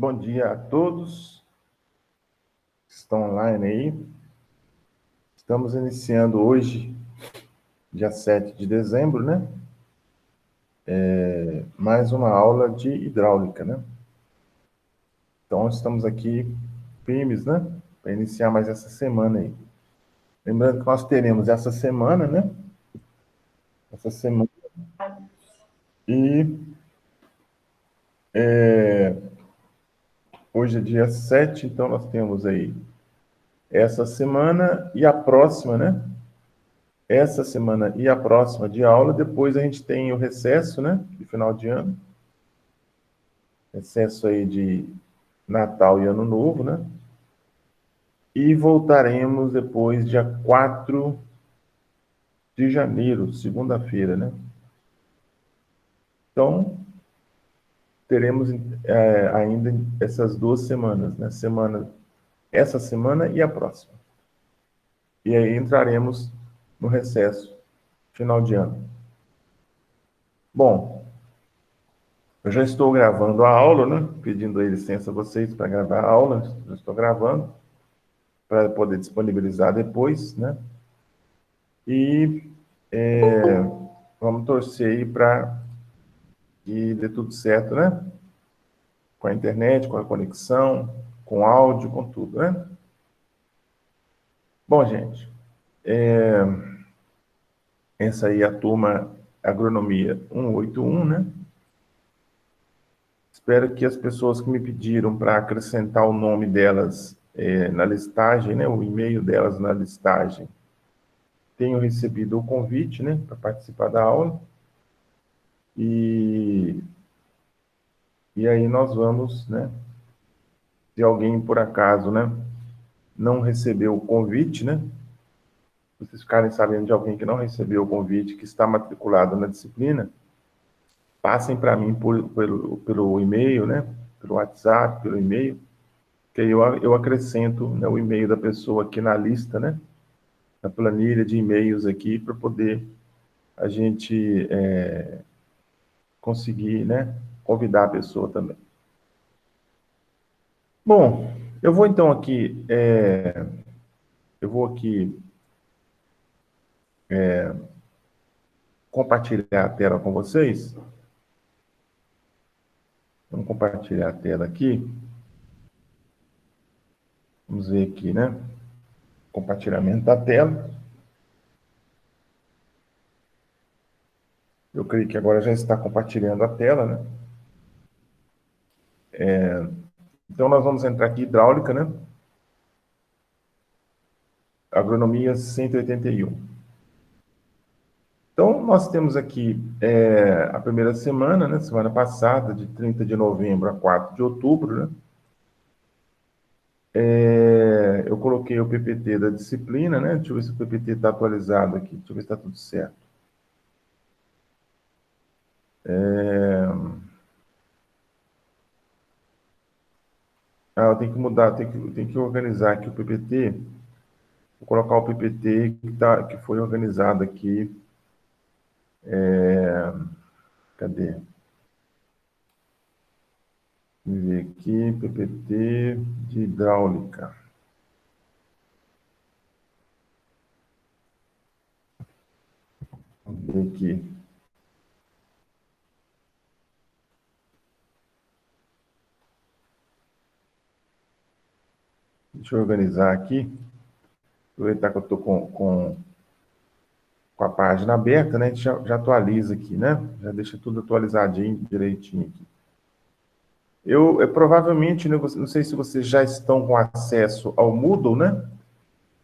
Bom dia a todos que estão online aí. Estamos iniciando hoje, dia 7 de dezembro, né? Mais uma aula de hidráulica, né? Então, estamos aqui firmes, né? Para iniciar mais essa semana aí. Lembrando que nós teremos essa semana, né? Essa semana. E hoje é dia 7, então nós temos aí essa semana e a próxima, né? Essa semana e a próxima de aula. Depois a gente tem o recesso, né? De final de ano. Recesso aí de Natal e Ano Novo, né? E voltaremos depois, dia 4 de janeiro, segunda-feira, né? Então, teremos ainda essas 2 semanas, né? Essa semana e a próxima. E aí entraremos no recesso, final de ano. Bom, eu já estou gravando a aula, né? Pedindo aí licença a vocês para gravar a aula, já estou gravando, para poder disponibilizar depois, né? E vamos torcer aí para que dê tudo certo, né? Com a internet, com a conexão, com áudio, com tudo, né? Bom, gente, essa aí é a turma Agronomia 181, né? Espero que as pessoas que me pediram para acrescentar o nome delas na listagem, né? O e-mail delas na listagem, tenham recebido o convite, né? Para participar da aula. E aí nós vamos, né? Se alguém, por acaso, né? Não recebeu o convite, né? Vocês ficarem sabendo de alguém que não recebeu o convite, que está matriculado na disciplina, passem para mim pelo e-mail, né? Pelo WhatsApp, pelo e-mail, que aí eu acrescento, né, o e-mail da pessoa aqui na lista, né? Na planilha de e-mails aqui, para poder a gente conseguir, né? Convidar a pessoa também. Bom, eu vou então aqui, compartilhar a tela com vocês. Vamos compartilhar a tela aqui. Vamos ver aqui, né? Compartilhamento da tela. Eu creio que agora já está compartilhando a tela, né? Então, nós vamos entrar aqui, hidráulica, né? Agronomia 181. Então, nós temos aqui a primeira semana, né? Semana passada, de 30 de novembro a 4 de outubro, né? Eu coloquei o PPT da disciplina, né? Deixa eu ver se o PPT está atualizado aqui. Deixa eu ver se está tudo certo. Eu tenho que mudar, tenho que organizar aqui o PPT. Vou colocar o PPT que foi organizado aqui. Cadê? Vamos ver aqui, PPT de hidráulica. Vamos ver aqui. Deixa eu organizar aqui. Aproveitar que eu estou com a página aberta, né? A gente já atualiza aqui, né? Já deixa tudo atualizadinho, direitinho aqui. Provavelmente, né, não sei se vocês já estão com acesso ao Moodle, né?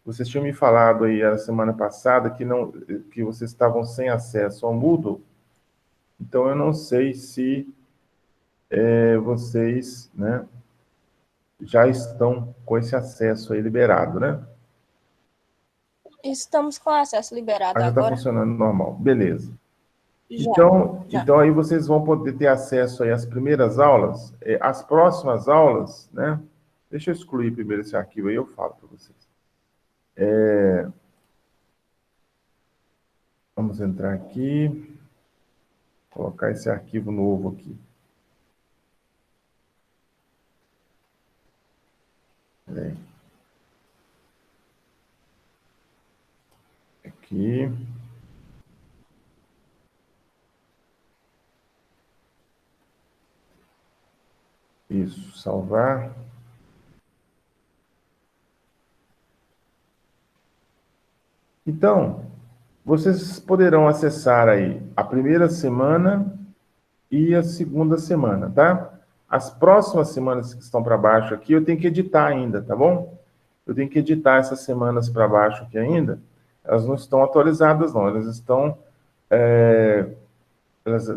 Vocês tinham me falado aí a semana passada que vocês estavam sem acesso ao Moodle. Então, eu não sei se vocês, né, já estão com esse acesso aí liberado, né? Estamos com acesso liberado Já está agora? funcionando normal. Beleza. Já. Então aí vocês vão poder ter acesso aí às primeiras aulas, as próximas aulas, né? Deixa eu excluir primeiro esse arquivo aí, eu falo para vocês. Vamos entrar aqui, colocar esse arquivo novo aqui. Peraí. Aqui. Isso, salvar. Então, vocês poderão acessar aí a primeira semana e a segunda semana, tá? As próximas semanas que estão para baixo aqui, eu tenho que editar ainda, tá bom? Eu tenho que editar essas semanas para baixo aqui ainda. Elas não estão atualizadas, não. Elas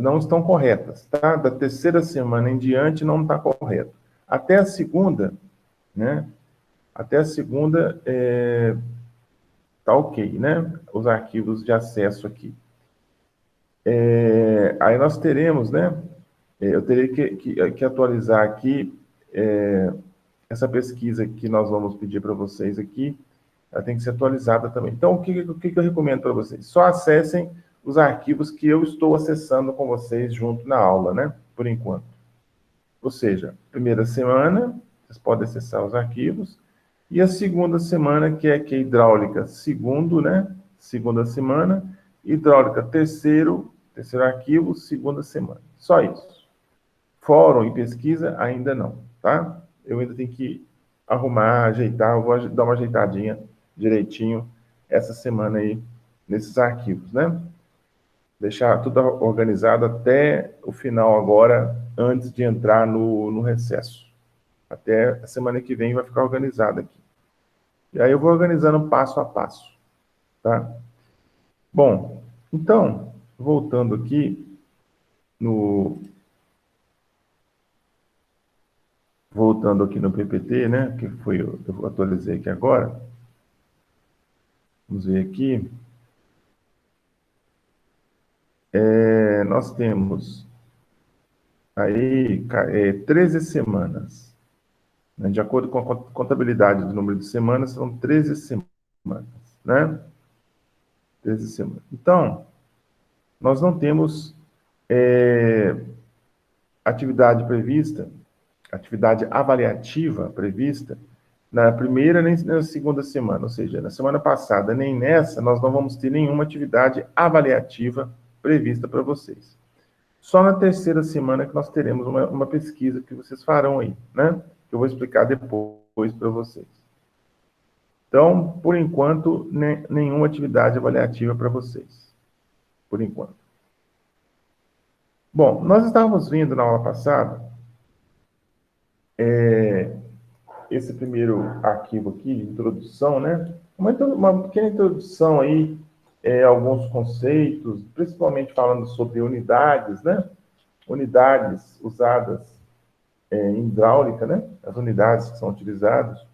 não estão corretas, tá? Da terceira semana em diante não está correto. Até a segunda, né? Até a segunda tá ok, né? Os arquivos de acesso aqui. Aí nós teremos, né? Eu terei que atualizar aqui essa pesquisa que nós vamos pedir para vocês aqui. Ela tem que ser atualizada também. Então, o que eu recomendo para vocês? Só acessem os arquivos que eu estou acessando com vocês junto na aula, né? Por enquanto. Ou seja, primeira semana, vocês podem acessar os arquivos. E a segunda semana, que é hidráulica, segundo, né? Segunda semana. Hidráulica, terceiro arquivo, segunda semana. Só isso. Fórum e pesquisa, ainda não, tá? Eu ainda tenho que arrumar, ajeitar, eu vou dar uma ajeitadinha direitinho essa semana aí nesses arquivos, né? Deixar tudo organizado até o final agora, antes de entrar no recesso. Até a semana que vem vai ficar organizado aqui. E aí eu vou organizando passo a passo, tá? Bom, então, voltando aqui no PPT, né, que foi eu atualizei aqui agora. Vamos ver aqui. Nós temos aí 13 semanas. Né? De acordo com a contabilidade do número de semanas, são 13 semanas, né? 13 semanas. Então, nós não temos atividade prevista, atividade avaliativa prevista na primeira nem na segunda semana, ou seja, na semana passada nem nessa, nós não vamos ter nenhuma atividade avaliativa prevista para vocês. Só na terceira semana que nós teremos uma pesquisa que vocês farão aí, né? Que eu vou explicar depois para vocês. Então, por enquanto, nenhuma atividade avaliativa para vocês. Por enquanto. Bom, nós estávamos vendo na aula passada esse primeiro arquivo aqui, de introdução, né? Uma pequena introdução aí, alguns conceitos, principalmente falando sobre unidades, né? Unidades usadas em hidráulica, né? As unidades que são utilizadas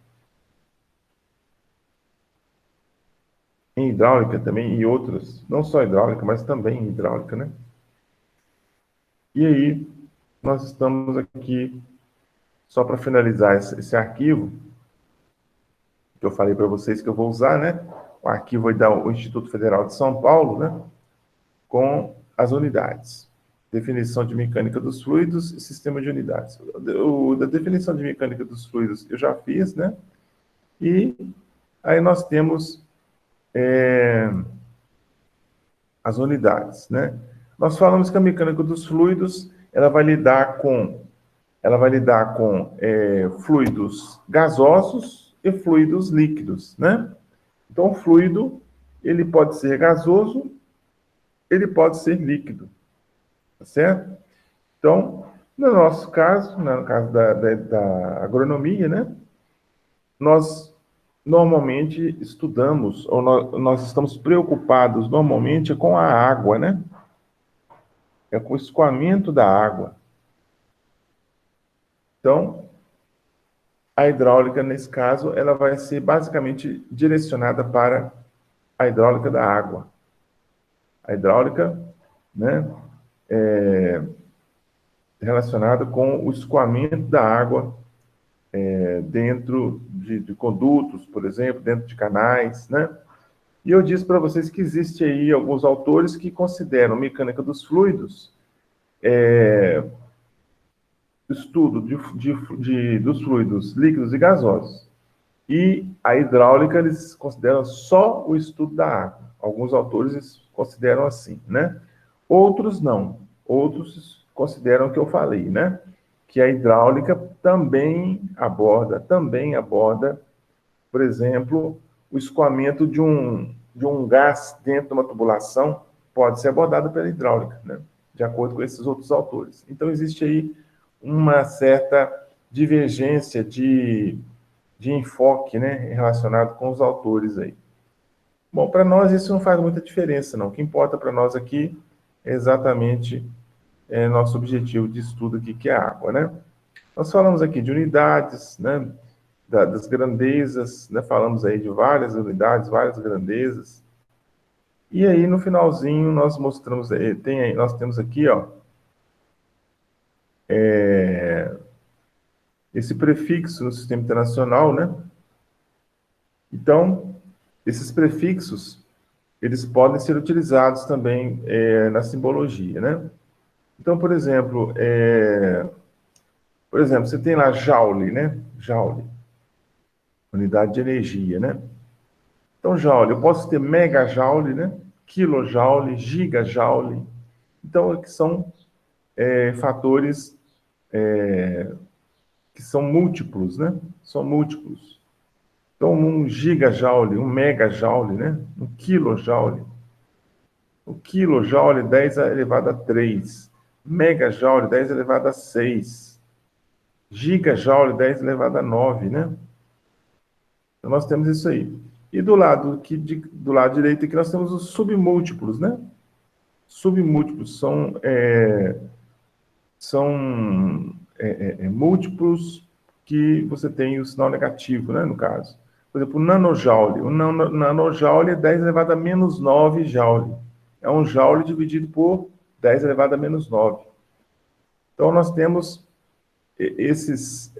em hidráulica também e outras, não só hidráulica, mas também em hidráulica, né? E aí, nós estamos aqui, só para finalizar esse arquivo, que eu falei para vocês que eu vou usar, né? O arquivo aí do Instituto Federal de São Paulo, né? Com as unidades. Definição de mecânica dos fluidos e sistema de unidades. Da definição de mecânica dos fluidos eu já fiz, né? E aí nós temos as unidades, né? Nós falamos que a mecânica dos fluidos, ela vai lidar com fluidos gasosos e fluidos líquidos, né? Então, o fluido, ele pode ser gasoso, ele pode ser líquido, tá certo? Então, no nosso caso, no caso da agronomia, né? Nós normalmente estudamos, ou nós estamos preocupados normalmente com a água, né? É com o escoamento da água. Então, a hidráulica, nesse caso, ela vai ser basicamente direcionada para a hidráulica da água. A hidráulica, né, relacionada com o escoamento da água dentro de condutos, por exemplo, dentro de canais, né? E eu disse para vocês que existe aí alguns autores que consideram mecânica dos fluidos estudo dos fluidos líquidos e gasosos. E a hidráulica, eles consideram só o estudo da água. Alguns autores consideram assim, né? Outros não. Outros consideram o que eu falei, né? Que a hidráulica também aborda, por exemplo, o escoamento de um gás dentro de uma tubulação pode ser abordado pela hidráulica, né? De acordo com esses outros autores. Então, existe aí uma certa divergência de enfoque, né, relacionado com os autores aí. Bom, para nós isso não faz muita diferença, não. O que importa para nós aqui é exatamente nosso objetivo de estudo aqui, que é a água, né? Nós falamos aqui de unidades, né, das grandezas, né, falamos aí de várias unidades, várias grandezas. E aí, no finalzinho, nós mostramos, nós temos aqui, ó, esse prefixo no Sistema Internacional, né? Então, esses prefixos, eles podem ser utilizados também na simbologia, né? Então, por exemplo, você tem lá joule, né? Joule, unidade de energia, né? Então, joule, eu posso ter megajoule, né? Kilojoule, gigajoule. Então, que são fatores que são múltiplos, né? São múltiplos. Então, um gigajoule, um megajoule, né? Um kilojoule. O quilojoule, 10 elevado a 3. Megajoule, 10 elevado a 6. Gigajoule, 10 elevado a 9, né? Então, nós temos isso aí. E do lado direito aqui, nós temos os submúltiplos, né? Submúltiplos são múltiplos que você tem o sinal negativo, né, no caso. Por exemplo, o nanojoule. O nanojoule é 10 elevado a menos 9 joule. É um joule dividido por 10 elevado a menos 9. Então, nós temos esses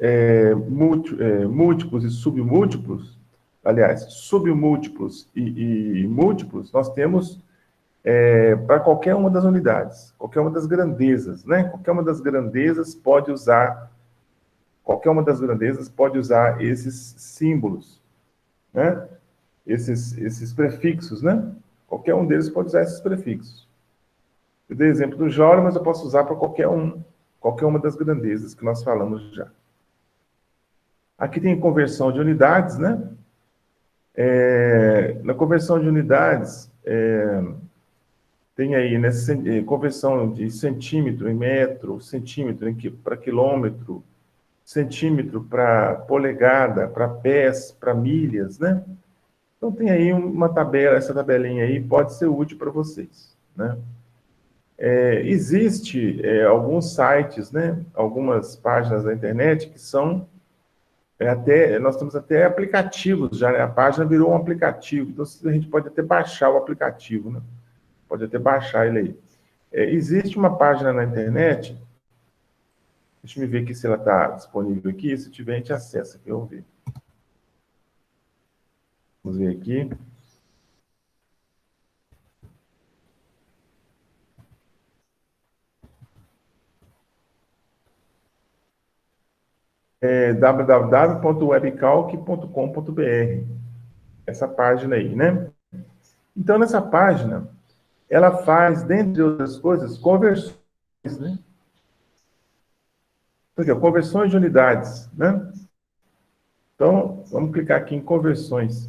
múltiplos e submúltiplos, aliás, submúltiplos e múltiplos, nós temos para qualquer uma das unidades, qualquer uma das grandezas, né? Qualquer uma das grandezas pode usar esses símbolos, né? Esses prefixos, né? Qualquer um deles pode usar esses prefixos. Eu dei exemplo do joule, mas eu posso usar para qualquer uma das grandezas que nós falamos já. Aqui tem conversão de unidades, né? Na conversão de unidades, tem aí, né, conversão de centímetro em metro, centímetro para quilômetro, centímetro para polegada, para pés, para milhas, né? Então tem aí uma tabela, essa tabelinha aí pode ser útil para vocês, né? Existe alguns sites, né, algumas páginas da internet que são nós temos até aplicativos já, né? A página virou um aplicativo, então a gente pode até baixar o aplicativo, né? Pode até baixar ele aí. Existe uma página na internet, deixa eu ver aqui se ela está disponível aqui, se tiver a gente acessa aqui, vamos ver. Vamos ver aqui. www.webcalc.com.br, essa página aí, né? Então, nessa página, ela faz, dentre outras coisas, conversões, né? Porque, conversões de unidades, né? Então, vamos clicar aqui em conversões.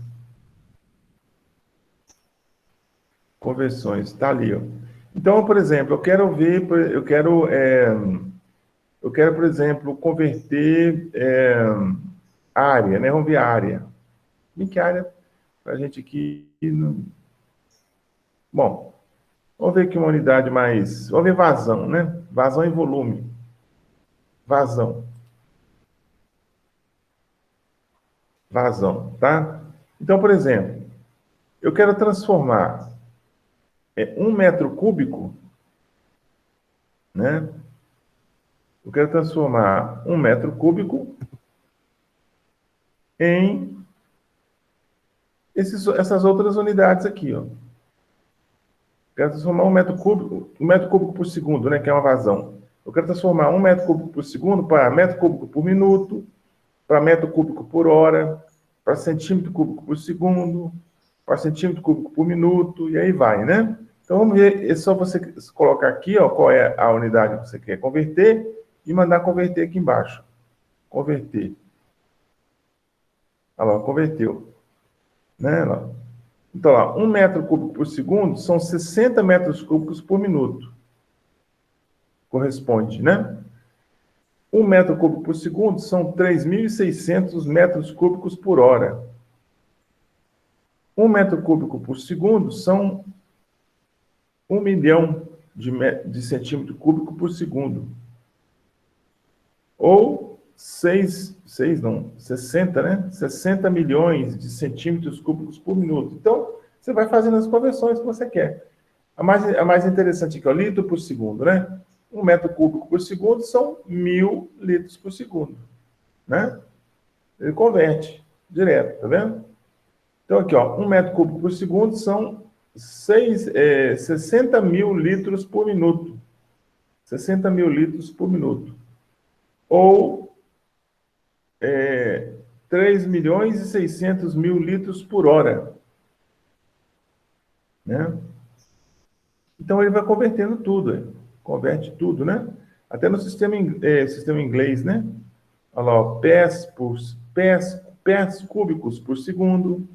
Conversões, está ali, ó. Então, por exemplo, eu quero, por exemplo, converter área, né? Vamos ver área. Bem que área para a gente aqui. Bom, vamos ver aqui uma unidade mais. Vamos ver vazão, né? Vazão em volume. Vazão. Vazão, tá? Então, por exemplo, eu quero transformar 1 metro cúbico, né? Eu quero transformar 1 metro cúbico em essas outras unidades aqui, ó. Quero transformar 1 metro cúbico por segundo, né, que é uma vazão. Eu quero transformar 1 metro cúbico por segundo para metro cúbico por minuto, para metro cúbico por hora, para centímetro cúbico por segundo, para centímetro cúbico por minuto, e aí vai, né? Então, vamos ver, é só você colocar aqui, ó, qual é a unidade que você quer converter e mandar converter aqui embaixo. Converter. Olha lá, converteu. Né? Então, lá, 1 metro cúbico por segundo são 60 metros cúbicos por minuto. Corresponde, né? 1 metro cúbico por segundo são 3.600 metros cúbicos por hora. 1 metro cúbico por segundo são 1 milhão de centímetro cúbico por segundo. Ou 60, né? 60 milhões de centímetros cúbicos por minuto. Então, você vai fazendo as conversões que você quer. A mais interessante aqui, ó, litro por segundo, né? 1 metro cúbico por segundo são 1.000 litros por segundo, né? Ele converte direto, tá vendo? Então, aqui, ó, 1 metro cúbico por segundo são 60 mil litros por minuto. 60 mil litros por minuto. Ou 3.600.000 litros por hora. Né? Então, ele vai convertendo tudo. Converte tudo, né? Até no sistema inglês, né? Olha lá, ó, pés cúbicos por segundo,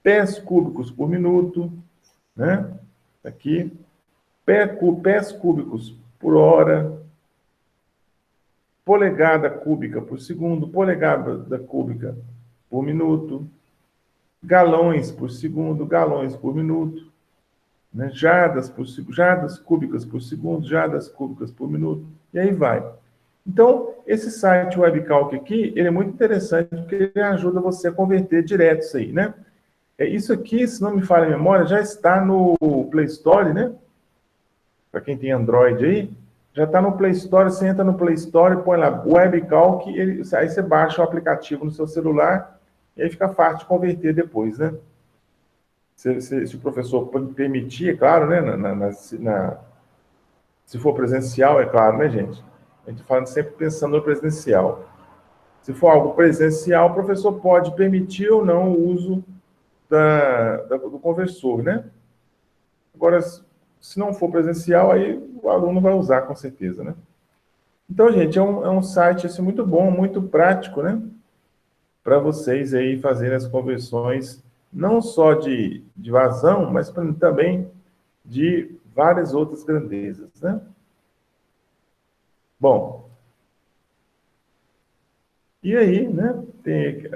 pés cúbicos por minuto, né? Aqui, pés cúbicos por hora, polegada cúbica por segundo, polegada cúbica por minuto, galões por segundo, galões por minuto, né? Jardas cúbicas por segundo, jardas cúbicas por minuto, e aí vai. Então, esse site Webcalc aqui, ele é muito interessante, porque ele ajuda você a converter direto isso aí, né? Isso aqui, se não me falha a memória, já está no Play Store, né? Para quem tem Android aí, já está no Play Store, você entra no Play Store, põe lá Webcalc, aí você baixa o aplicativo no seu celular, e aí fica fácil de converter depois, né? Se o professor permitir, é claro, né? Se for presencial, é claro, né, gente? A gente fala sempre pensando no presencial. Se for algo presencial, o professor pode permitir ou não o uso do conversor, né? Agora, se não for presencial, aí o aluno vai usar, com certeza, né? Então, gente, é um site assim, muito bom, muito prático, né? Para vocês aí fazerem as conversões, não só de vazão, mas também de várias outras grandezas, né? Bom, e aí, né?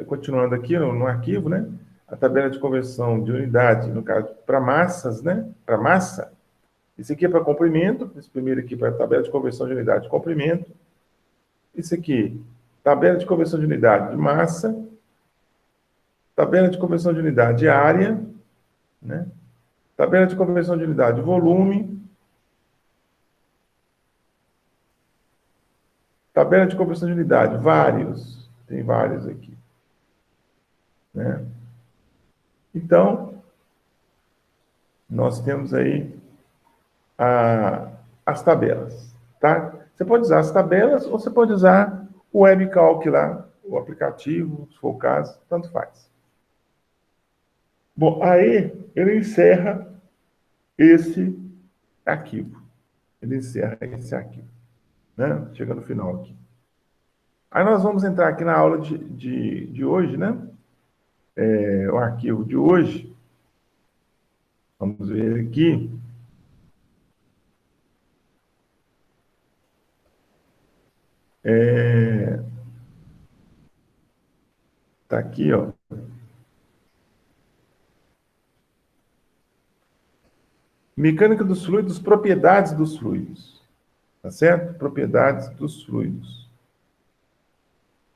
Continuando aqui no arquivo, né? A tabela de conversão de unidade, no caso, para massas, né? Para massa. Esse aqui é para comprimento. Esse primeiro aqui para a tabela de conversão de unidade de comprimento. Esse aqui, tabela de conversão de unidade de massa. Tabela de conversão de unidade de área, né? Tabela de conversão de unidade de volume. Tabela de conversão de unidade, vários. Tem vários aqui. Né? Então, nós temos aí as tabelas. Tá? Você pode usar as tabelas ou você pode usar o Webcalc lá, o aplicativo, se for o caso, tanto faz. Bom, aí ele encerra esse arquivo. Ele encerra esse arquivo. Né? Chega no final aqui. Aí nós vamos entrar aqui na aula de hoje, né? O arquivo de hoje. Vamos ver aqui. Tá aqui, ó. Mecânica dos fluidos, propriedades dos fluidos. Tá certo? Propriedades dos fluidos.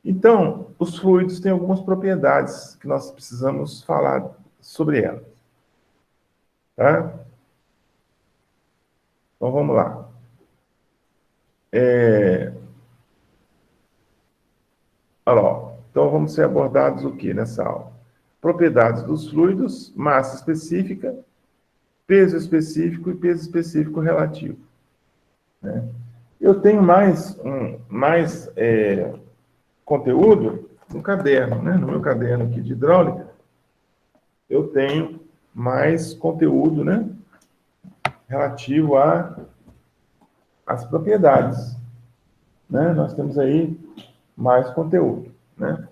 Então, os fluidos têm algumas propriedades que nós precisamos falar sobre elas. Tá? Então, vamos lá. Olha lá. Então, vamos ser abordados o que nessa aula? Propriedades dos fluidos, massa específica, peso específico e peso específico relativo. Né? Eu tenho mais conteúdo no caderno, né? No meu caderno aqui de hidráulica, eu tenho mais conteúdo, né? Relativo às propriedades, né? Nós temos aí mais conteúdo, né?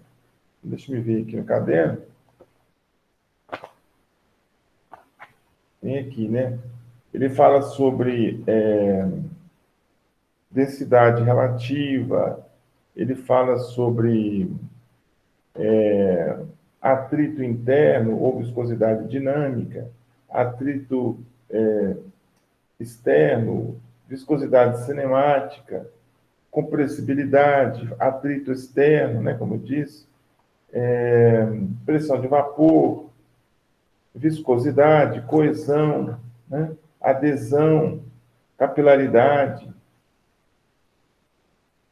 Deixa eu ver aqui no caderno. Tem aqui, né? Ele fala sobre densidade relativa, ele fala sobre atrito interno ou viscosidade dinâmica, atrito externo, viscosidade cinemática, compressibilidade, atrito externo, né, como eu disse, pressão de vapor, viscosidade, coesão, né, adesão, capilaridade,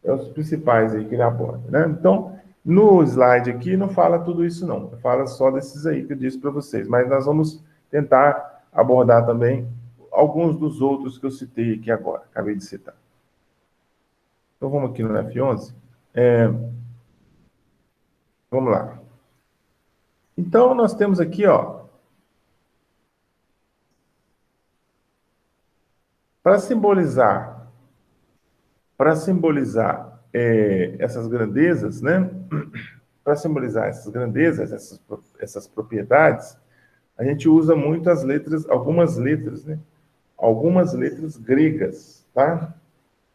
é os principais aí que ele aborda, né? Então, no slide aqui não fala tudo isso não, fala só desses aí que eu disse para vocês, mas nós vamos tentar abordar também alguns dos outros que eu citei aqui agora, acabei de citar. Então, vamos aqui no F11. Vamos lá. Então, nós temos aqui, ó, para simbolizar essas grandezas, né? Para simbolizar essas grandezas, essas propriedades, a gente usa muito as letras, algumas letras, né? Algumas letras gregas, tá?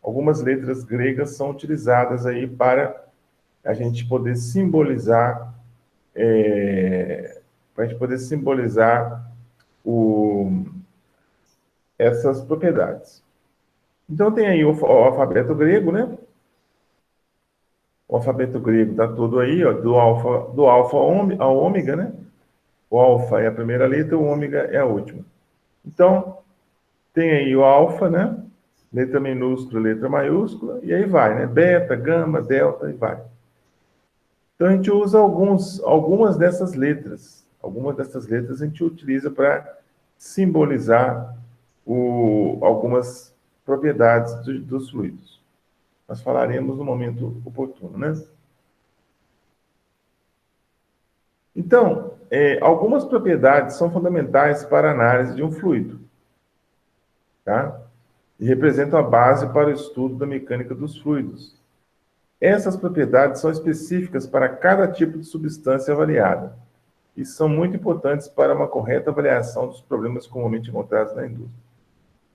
Algumas letras gregas são utilizadas aí para a gente poder simbolizar, essas propriedades. Então tem aí o alfabeto grego, né? O alfabeto grego está todo aí, ó, do alfa ao ômega, né? O alfa é a primeira letra, o ômega é a última. Então, tem aí o alfa, né? Letra minúscula, letra maiúscula, e aí vai, né? Beta, gama, delta, e vai. Então, a gente usa algumas dessas letras. Algumas dessas letras a gente utiliza para simbolizar algumas propriedades dos fluidos. Nós falaremos no momento oportuno, né? Então, algumas propriedades são fundamentais para a análise de um fluido, tá? E representam a base para o estudo da mecânica dos fluidos. Essas propriedades são específicas para cada tipo de substância avaliada e são muito importantes para uma correta avaliação dos problemas comumente encontrados na indústria.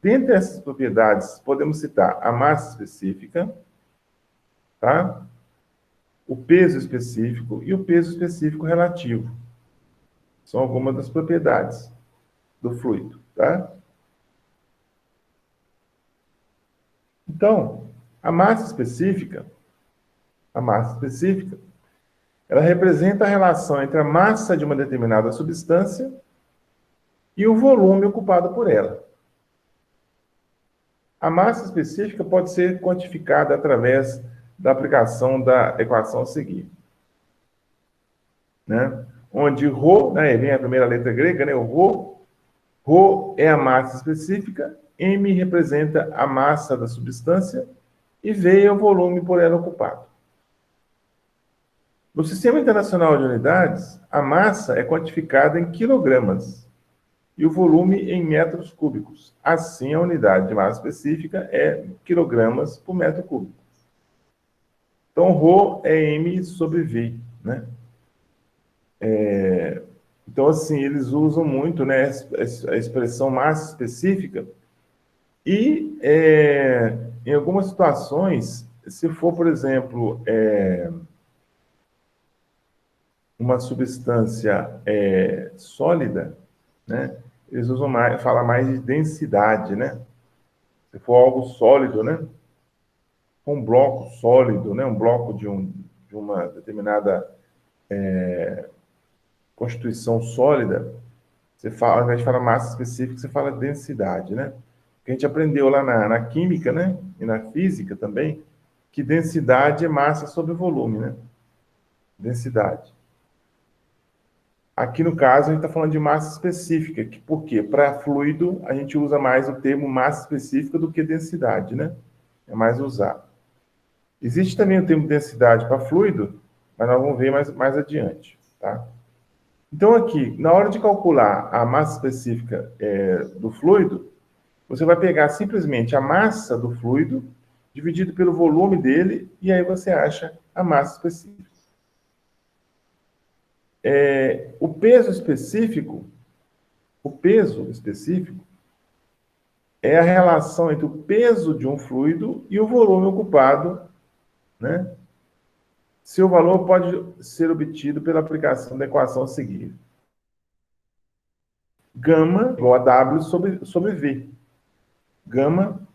Dentre essas propriedades, podemos citar a massa específica, tá? O peso específico e o peso específico relativo. São algumas das propriedades do fluido, tá? Então, a massa específica, ela representa a relação entre a massa de uma determinada substância e o volume ocupado por ela. A massa específica pode ser quantificada através da aplicação da equação a seguir, né? Onde ρ, né, vem a primeira letra grega, né, o ρ é a massa específica, m representa a massa da substância e v é o volume por ela ocupado. No Sistema Internacional de Unidades, a massa é quantificada em quilogramas e o volume em metros cúbicos. Assim, a unidade de massa específica é quilogramas por metro cúbico. Então, ρ é m sobre v, né? Então, assim, eles usam muito, né, a expressão massa específica e, em algumas situações, se for, por exemplo, uma substância sólida, né, eles usam mais, fala mais de densidade, né? Se for algo sólido, né? Um bloco sólido, né? Um bloco de uma determinada constituição sólida, você fala, ao invés de falar massa específica, você fala densidade, né? Que a gente aprendeu lá na química, né? E na física também, que densidade é massa sobre volume, né? Densidade. Aqui no caso, a gente está falando de massa específica. Por quê? Para fluido, a gente usa mais o termo massa específica do que densidade, né? É mais usado. Existe também o termo densidade para fluido, mas nós vamos ver mais adiante, tá? Então, aqui, na hora de calcular a massa específica do fluido, você vai pegar simplesmente a massa do fluido dividido pelo volume dele, e aí você acha a massa específica. O peso específico é a relação entre o peso de um fluido e o volume ocupado, né? Seu valor pode ser obtido pela aplicação da equação a seguir. Gama igual a W sobre V. Gama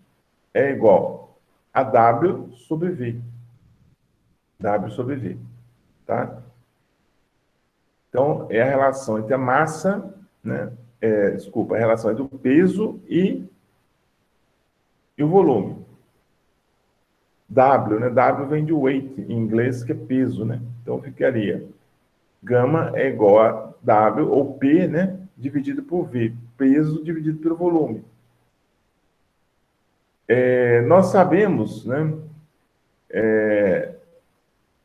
é igual a W sobre V. W sobre V, tá? Então, é a relação entre a massa, né? A relação entre o peso e o volume. W, né? W vem de weight, em inglês, que é peso, né? Então, ficaria gama é igual a W, ou P, né? Dividido por V. Peso dividido pelo volume. Nós sabemos, né?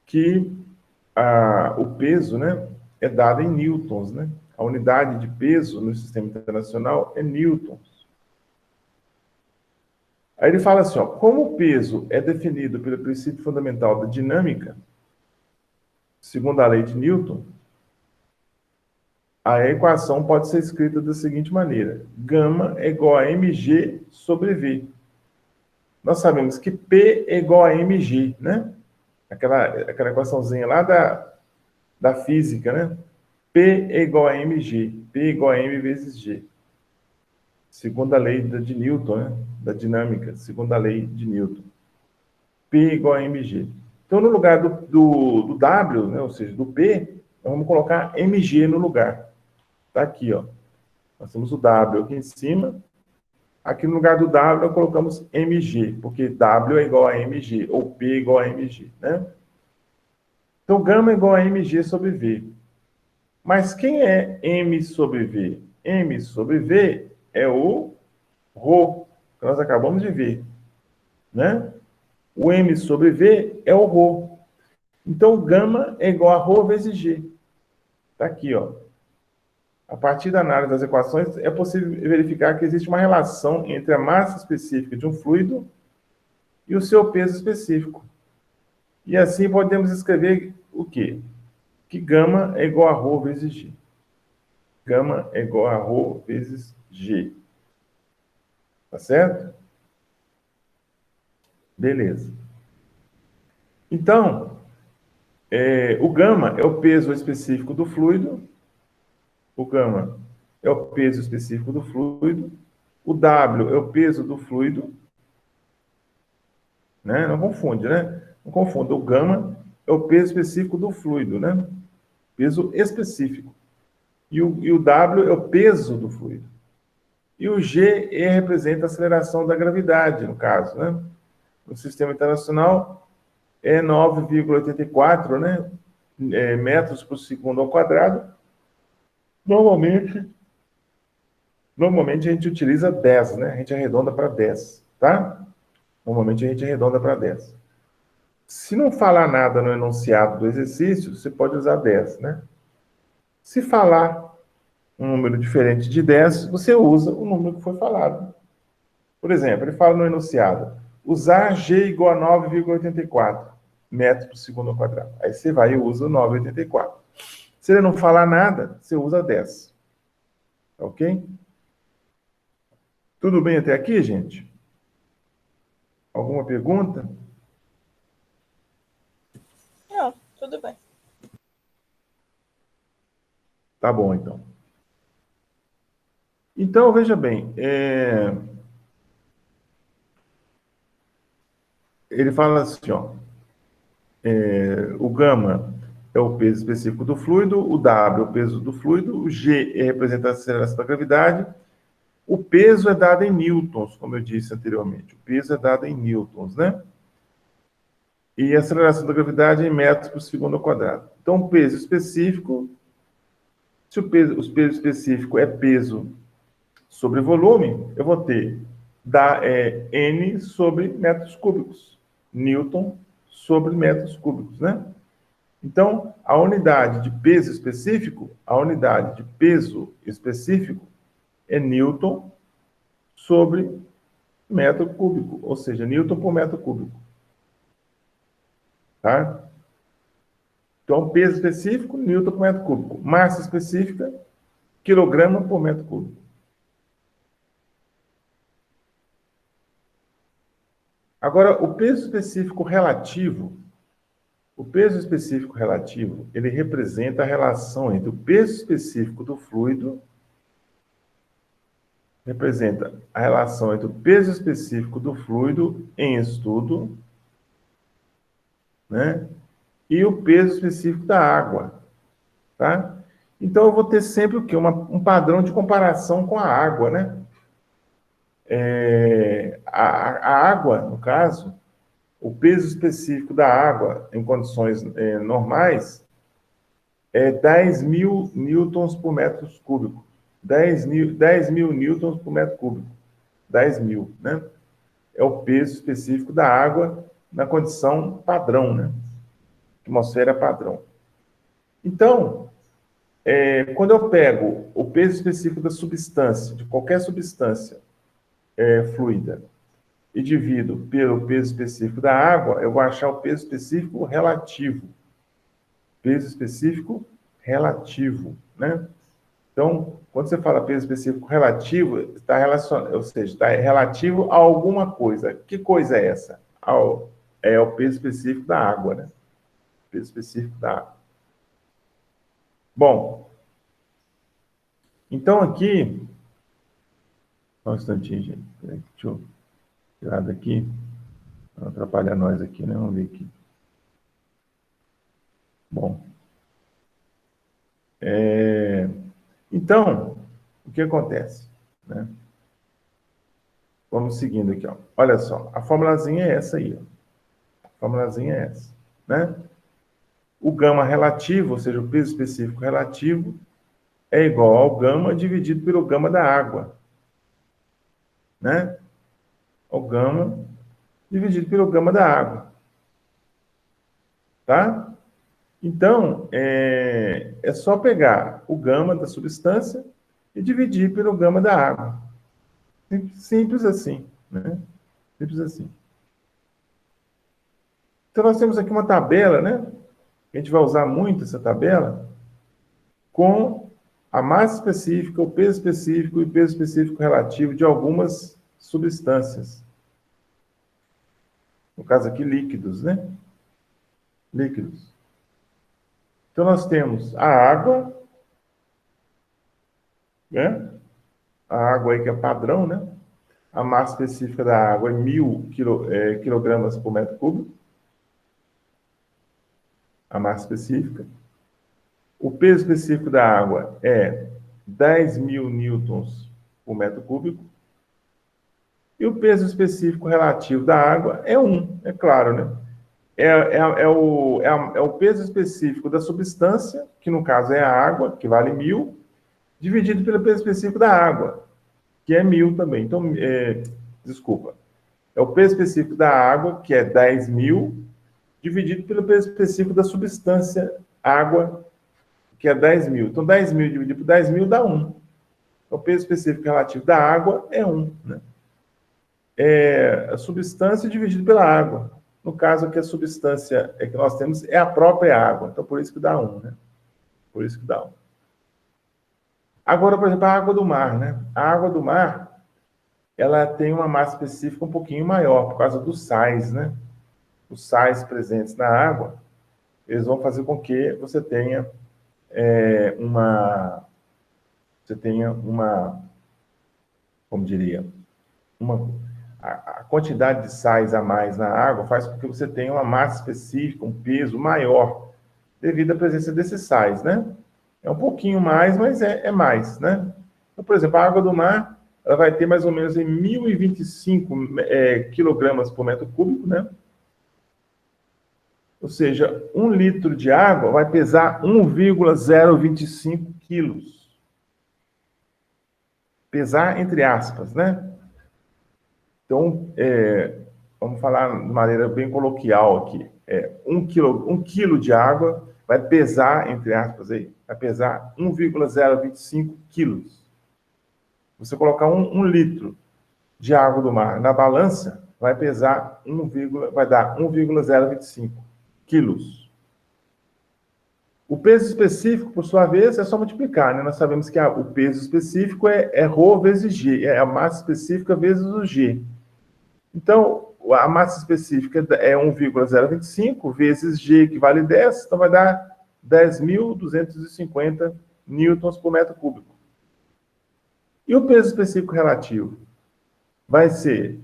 Que o peso, né? É dado em newtons, né? A unidade de peso no sistema internacional é newtons. Aí ele fala assim, ó, como o peso é definido pelo princípio fundamental da dinâmica, segundo a lei de Newton, a equação pode ser escrita da seguinte maneira: gama é igual a mg sobre v. Nós sabemos que P é igual a mg, né? Aquela equaçãozinha lá da física, né? P é igual a mg. P é igual a m vezes g. Segundo a lei de Newton, né? Da dinâmica, segundo a lei de Newton. P é igual a mg. Então, no lugar do W, né? Ou seja, do P, nós vamos colocar mg no lugar. Está aqui, ó. Nós temos o W aqui em cima. Aqui no lugar do W, nós colocamos mg, porque W é igual a mg, ou P é igual a mg, né? Então, gama é igual a mg sobre V. Mas quem é m sobre V? M sobre V é o ρ, que nós acabamos de ver, né? O m sobre V é o ρ. Então, gama é igual a ρ vezes g. Está aqui, ó. A partir da análise das equações, é possível verificar que existe uma relação entre a massa específica de um fluido e o seu peso específico. E assim podemos escrever o quê? Que gama é igual a ρ vezes g. Gama é igual a ρ vezes g. Tá certo? Beleza. Então, o gama é o peso específico do fluido. O gama é o peso específico do fluido. O W é o peso do fluido. Né? Não confunde, né? Não confunda. O gama é o peso específico do fluido, né? Peso específico. E o W é o peso do fluido. E o G representa a aceleração da gravidade, no caso, né? No sistema internacional, é 9,84, né? Metros por segundo ao quadrado. Normalmente a gente utiliza 10, né? A gente arredonda para 10, tá? Normalmente a gente arredonda para 10. Se não falar nada no enunciado do exercício, você pode usar 10, né? Se falar um número diferente de 10, você usa o número que foi falado. Por exemplo, ele fala no enunciado, usar G igual a 9,84 metros por segundo ao quadrado. Aí você vai e usa o 9,84. Se ele não falar nada, você usa 10. Ok? Tudo bem até aqui, gente? Alguma pergunta? Não, tudo bem. Tá bom, então. Então, veja bem, ele fala assim, ó, o gama é o peso específico do fluido, o W é o peso do fluido, o G representa a aceleração da gravidade, o peso é dado em newtons, como eu disse anteriormente, o peso é dado em newtons, né? E a aceleração da gravidade em metros por segundo ao quadrado. Então, o peso específico, se o peso específico é peso sobre volume, eu vou ter N sobre metros cúbicos. Newton sobre metros cúbicos, né? Então, a unidade de peso específico é Newton sobre metro cúbico, ou seja, Newton por metro cúbico. Tá? Então, peso específico, Newton por metro cúbico. Massa específica, quilograma por metro cúbico. Agora, o peso específico relativo, ele representa a relação entre o peso específico do fluido, em estudo, né? E o peso específico da água, tá? Então, eu vou ter sempre o quê? Um padrão de comparação com a água, né? A água, no caso, o peso específico da água em condições normais é 10 mil newtons por metro cúbico. 10 mil newtons por metro cúbico. 10 mil, né? É o peso específico da água na condição padrão, né? Atmosfera padrão. Então, quando eu pego o peso específico da substância, de qualquer substância fluida, e divido pelo peso específico da água, eu vou achar o peso específico relativo. Peso específico relativo, né? Então, quando você fala peso específico relativo, está relacionado, ou seja, está relativo a alguma coisa. Que coisa é essa? É o peso específico da água, né? Peso específico da água. Bom, então aqui, só um instantinho, gente. Deixa eu tirar daqui, não atrapalhar nós aqui, né? Vamos ver aqui. Bom, então, o que acontece, né? Vamos seguindo aqui, ó. Olha só, a formulazinha é essa aí, ó. A formulazinha é essa, né? O gama relativo, ou seja, o peso específico relativo, é igual ao gama dividido pelo gama da água, né? O gama dividido pelo gama da água, tá? Então, é só pegar o gama da substância e dividir pelo gama da água. Simples assim, né? Simples assim. Então, nós temos aqui uma tabela, né? A gente vai usar muito essa tabela com a massa específica, o peso específico e o peso específico relativo de algumas substâncias. No caso aqui, líquidos, né? Líquidos. Então, nós temos a água, né? A água aí que é padrão, né? A massa específica da água é 1.000 quilogramas por metro cúbico. A massa específica. O peso específico da água é 10 mil newtons por metro cúbico. E o peso específico relativo da água é 1, é claro, né? É o peso específico da substância, que no caso é a água, que vale 1.000, dividido pelo peso específico da água, que é 1.000 também. Então, desculpa. É o peso específico da água, que é 10 mil, dividido pelo peso específico da substância água, que é 10 mil. Então, 10 mil dividido por 10 mil dá 1. Então, o peso específico relativo da água é 1, né? A substância dividida pela água. No caso aqui, a substância que nós temos é a própria água. Então, por isso que dá 1, né? Por isso que dá 1. Agora, por exemplo, a água do mar, né? A água do mar, ela tem uma massa específica um pouquinho maior, por causa dos sais, né? Os sais presentes na água, eles vão fazer com que você tenha como diria, a quantidade de sais a mais na água faz com que você tenha uma massa específica, um peso maior, devido à presença desses sais, né? É um pouquinho mais, mas é mais, né? Então, por exemplo, a água do mar, ela vai ter mais ou menos 1.025 quilogramas por metro cúbico, né? Ou seja, 1 litro de água vai pesar 1,025 quilos. Pesar entre aspas, né? Então, vamos falar de maneira bem coloquial aqui. 1 quilo de água vai pesar, entre aspas, aí, vai pesar 1,025 quilos. Você colocar um litro de água do mar na balança, vai pesar vai dar 1,025 quilos. O peso específico, por sua vez, é só multiplicar, né? Nós sabemos que o peso específico é ρ vezes G, é a massa específica vezes o G. Então, a massa específica é 1,025 vezes G, que vale 10, então vai dar 10.250 newtons por metro cúbico. E o peso específico relativo? Vai ser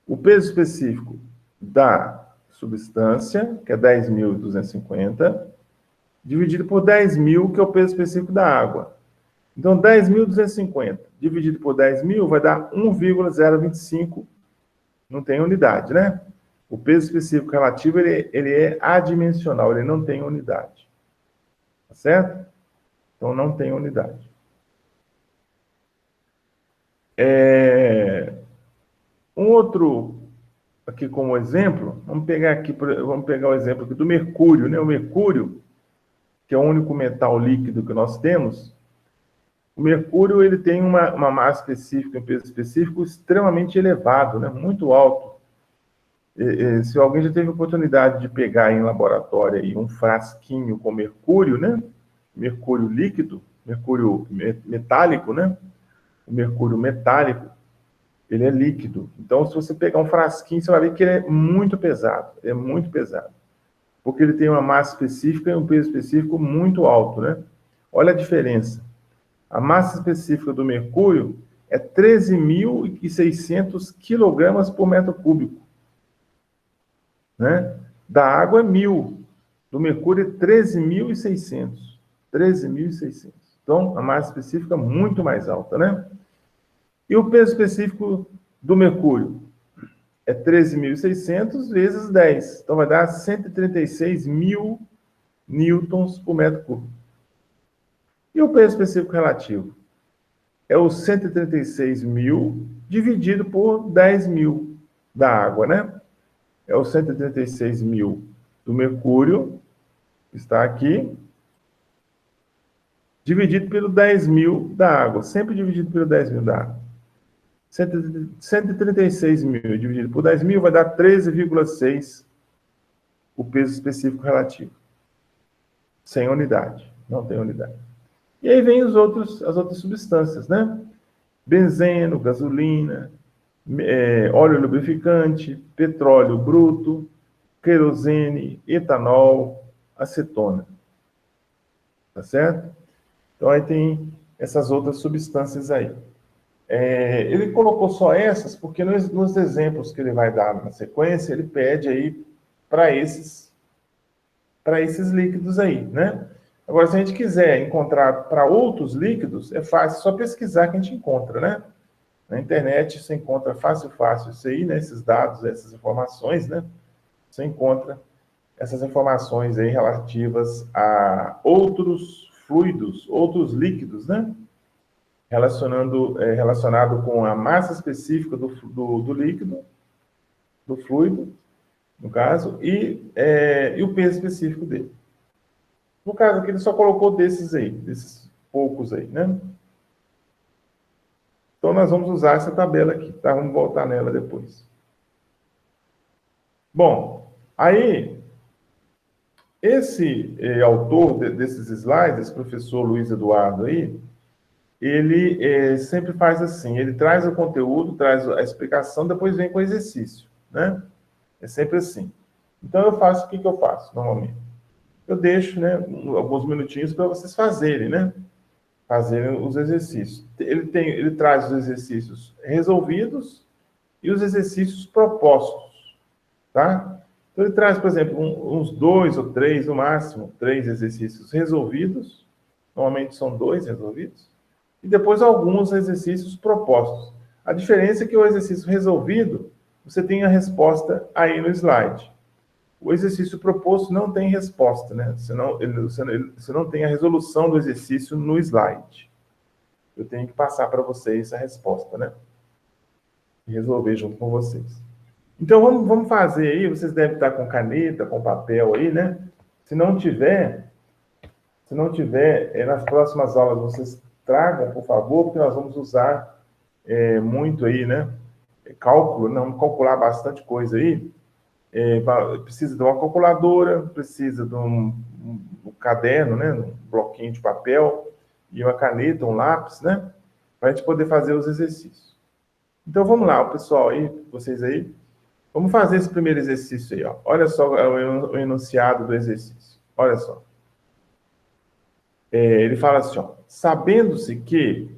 o peso específico da substância, que é 10.250, dividido por 10.000, que é o peso específico da água. Então, 10.250 dividido por 10.000 vai dar 1,025, não tem unidade, né? O peso específico relativo, ele é adimensional, ele não tem unidade. Tá certo? Então, não tem unidade. Um outro, aqui como exemplo, vamos pegar o exemplo aqui do mercúrio, né? O mercúrio, que é o único metal líquido que nós temos, o mercúrio ele tem uma massa específica, um peso específico extremamente elevado, né? Muito alto. Se alguém já teve a oportunidade de pegar em laboratório aí um frasquinho com mercúrio, né? Mercúrio líquido, mercúrio metálico, né? O mercúrio metálico, ele é líquido. Então, se você pegar um frasquinho, você vai ver que ele é muito pesado. É muito pesado. Porque ele tem uma massa específica e um peso específico muito alto, né? Olha a diferença. A massa específica do mercúrio é 13.600 quilogramas por metro cúbico. Né? Da água é 1.000. Do mercúrio é 13.600. 13.600. Então, a massa específica é muito mais alta, né? E o peso específico do mercúrio é 13.600 vezes 10. Então, vai dar 136.000 newtons por metro cúbico. E o peso específico relativo? É o 136.000 dividido por 10.000 da água, né? É o 136.000 do mercúrio, que está aqui, dividido pelo 10.000 da água. Sempre dividido pelo 10.000 da água. 136.000 dividido por 10.000 vai dar 13,6 o peso específico relativo. Sem unidade. Não tem unidade. E aí vem as outras substâncias, né? Benzeno, gasolina, óleo lubrificante, petróleo bruto, querosene, etanol, acetona. Tá certo? Então, aí tem essas outras substâncias aí. Ele colocou só essas porque nos exemplos que ele vai dar na sequência, ele pede aí para esses líquidos aí, né? Agora, se a gente quiser encontrar para outros líquidos, é fácil, só pesquisar que a gente encontra, né? Na internet você encontra fácil isso aí, né? Esses dados, essas informações, né? Você encontra essas informações aí relativas a outros fluidos, outros líquidos, né? Relacionado com a massa específica do líquido, do fluido, no caso, e o peso específico dele. No caso aqui, ele só colocou desses poucos aí, né? Então, nós vamos usar essa tabela aqui, tá? Vamos voltar nela depois. Bom, aí, esse autor desses slides, esse professor Luiz Eduardo aí, ele sempre faz assim, ele traz o conteúdo, traz a explicação, depois vem com o exercício, né? É sempre assim. Então, o que eu faço, normalmente? Eu deixo, né, alguns minutinhos para vocês fazerem, né? Fazerem os exercícios. Ele traz os exercícios resolvidos e os exercícios propostos, tá? Então, ele traz, por exemplo, uns 2 ou 3, no máximo, 3 exercícios resolvidos. Normalmente são 2 resolvidos. E depois alguns exercícios propostos. A diferença é que o exercício resolvido, você tem a resposta aí no slide. O exercício proposto não tem resposta, né? Você não tem a resolução do exercício no slide. Eu tenho que passar para vocês a resposta, né? E resolver junto com vocês. Então, vamos fazer aí. Vocês devem estar com caneta, com papel aí, né? Se não tiver, Se não tiver, nas próximas aulas vocês tragam, por favor, porque nós vamos usar muito aí, né? Cálculo, não, calcular bastante coisa aí. Precisa de uma calculadora, precisa de um caderno, né? Um bloquinho de papel e uma caneta, um lápis, né? Para a gente poder fazer os exercícios. Então vamos lá, o pessoal aí, vocês aí, vamos fazer esse primeiro exercício aí, ó. Olha só o enunciado do exercício. Olha só. Ele fala assim, ó, sabendo-se que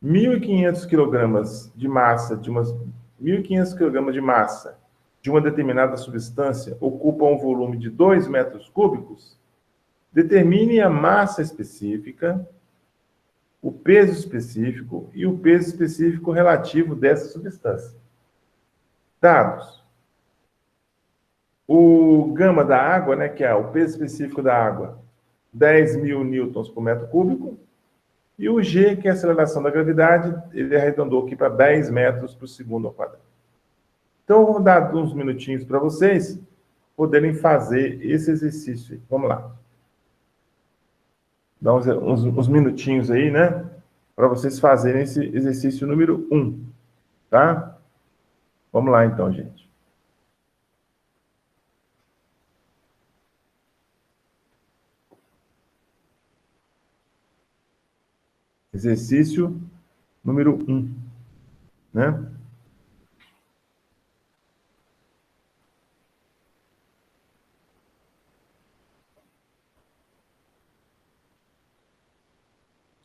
1.500 kg de massa de uma 1.500 kg de massa de uma determinada substância ocupa um volume de 2 metros cúbicos, determine a massa específica, o peso específico e o peso específico relativo dessa substância. Dados. O gama da água, né, que é o peso específico da água, 10.000 newtons por metro cúbico, e o G, que é a aceleração da gravidade, ele arredondou aqui para 10 metros por segundo ao quadrado. Então, eu vou dar uns minutinhos para vocês poderem fazer esse exercício aí. Vamos lá. Dá uns minutinhos aí, né? Para vocês fazerem esse exercício número 1, tá? Vamos lá, então, gente. Exercício número 1, né?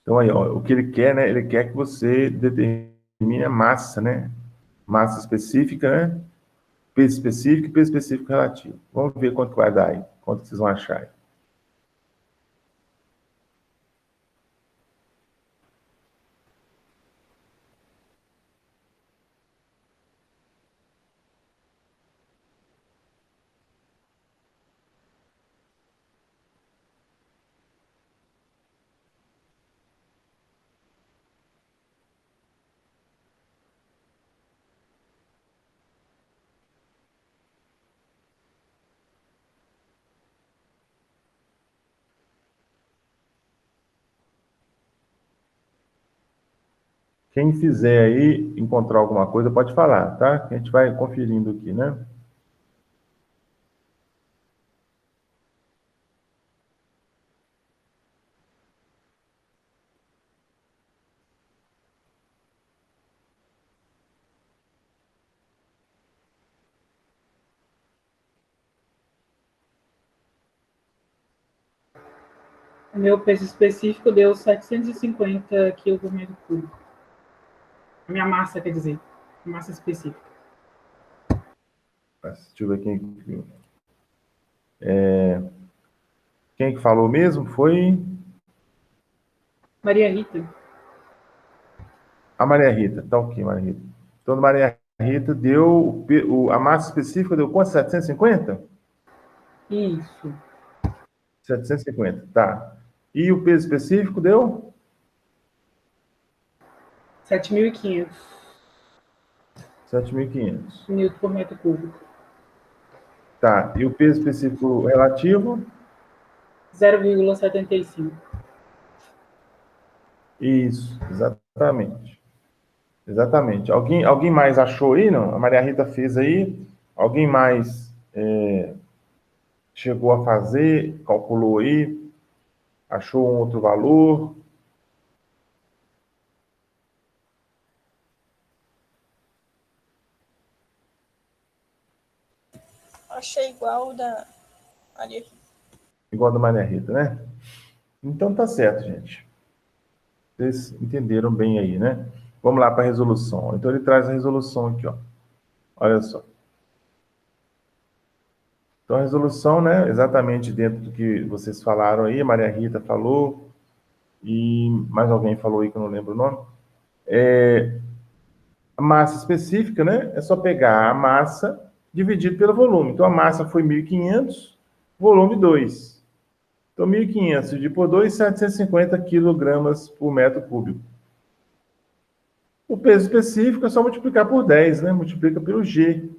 Então, aí, ó, o que ele quer, né? Ele quer que você determine a massa, né? Massa específica, né? Peso específico e peso específico relativo. Vamos ver quanto vai dar aí. Quanto vocês vão achar aí. Quem fizer aí, encontrar alguma coisa, pode falar, tá? Que a gente vai conferindo aqui, né? O meu peso específico deu 750 kg por metro cúbico. A minha massa, quer dizer, massa específica. Deixa eu ver quem... Quem que falou mesmo foi Maria Rita. a Maria Rita. Tá ok, Maria Rita. Então, a Maria Rita deu... A massa específica deu quanto? 750? Isso. 750, tá. E o peso específico deu? 7.500 7.500. newton por metro cúbico. Tá. E o peso específico relativo? 0,75. Isso, exatamente. Exatamente. Alguém mais achou aí, não? A Maria Rita fez aí. Alguém mais chegou a fazer, calculou aí, achou um outro valor? Achei igual o da Maria Rita. Igual a da Maria Rita, né? Então tá certo, gente. Vocês entenderam bem aí, né? Vamos lá para a resolução. Então ele traz a resolução aqui, ó. Olha só. Então a resolução, né? Exatamente dentro do que vocês falaram aí, a Maria Rita falou, e mais alguém falou aí que eu não lembro o nome. A massa específica, né? É só pegar a massa dividido pelo volume. Então a massa foi 1.500, volume 2. Então 1.500 dividido por 2, 750 quilogramas por metro cúbico. O peso específico é só multiplicar por 10, né? Multiplica pelo G.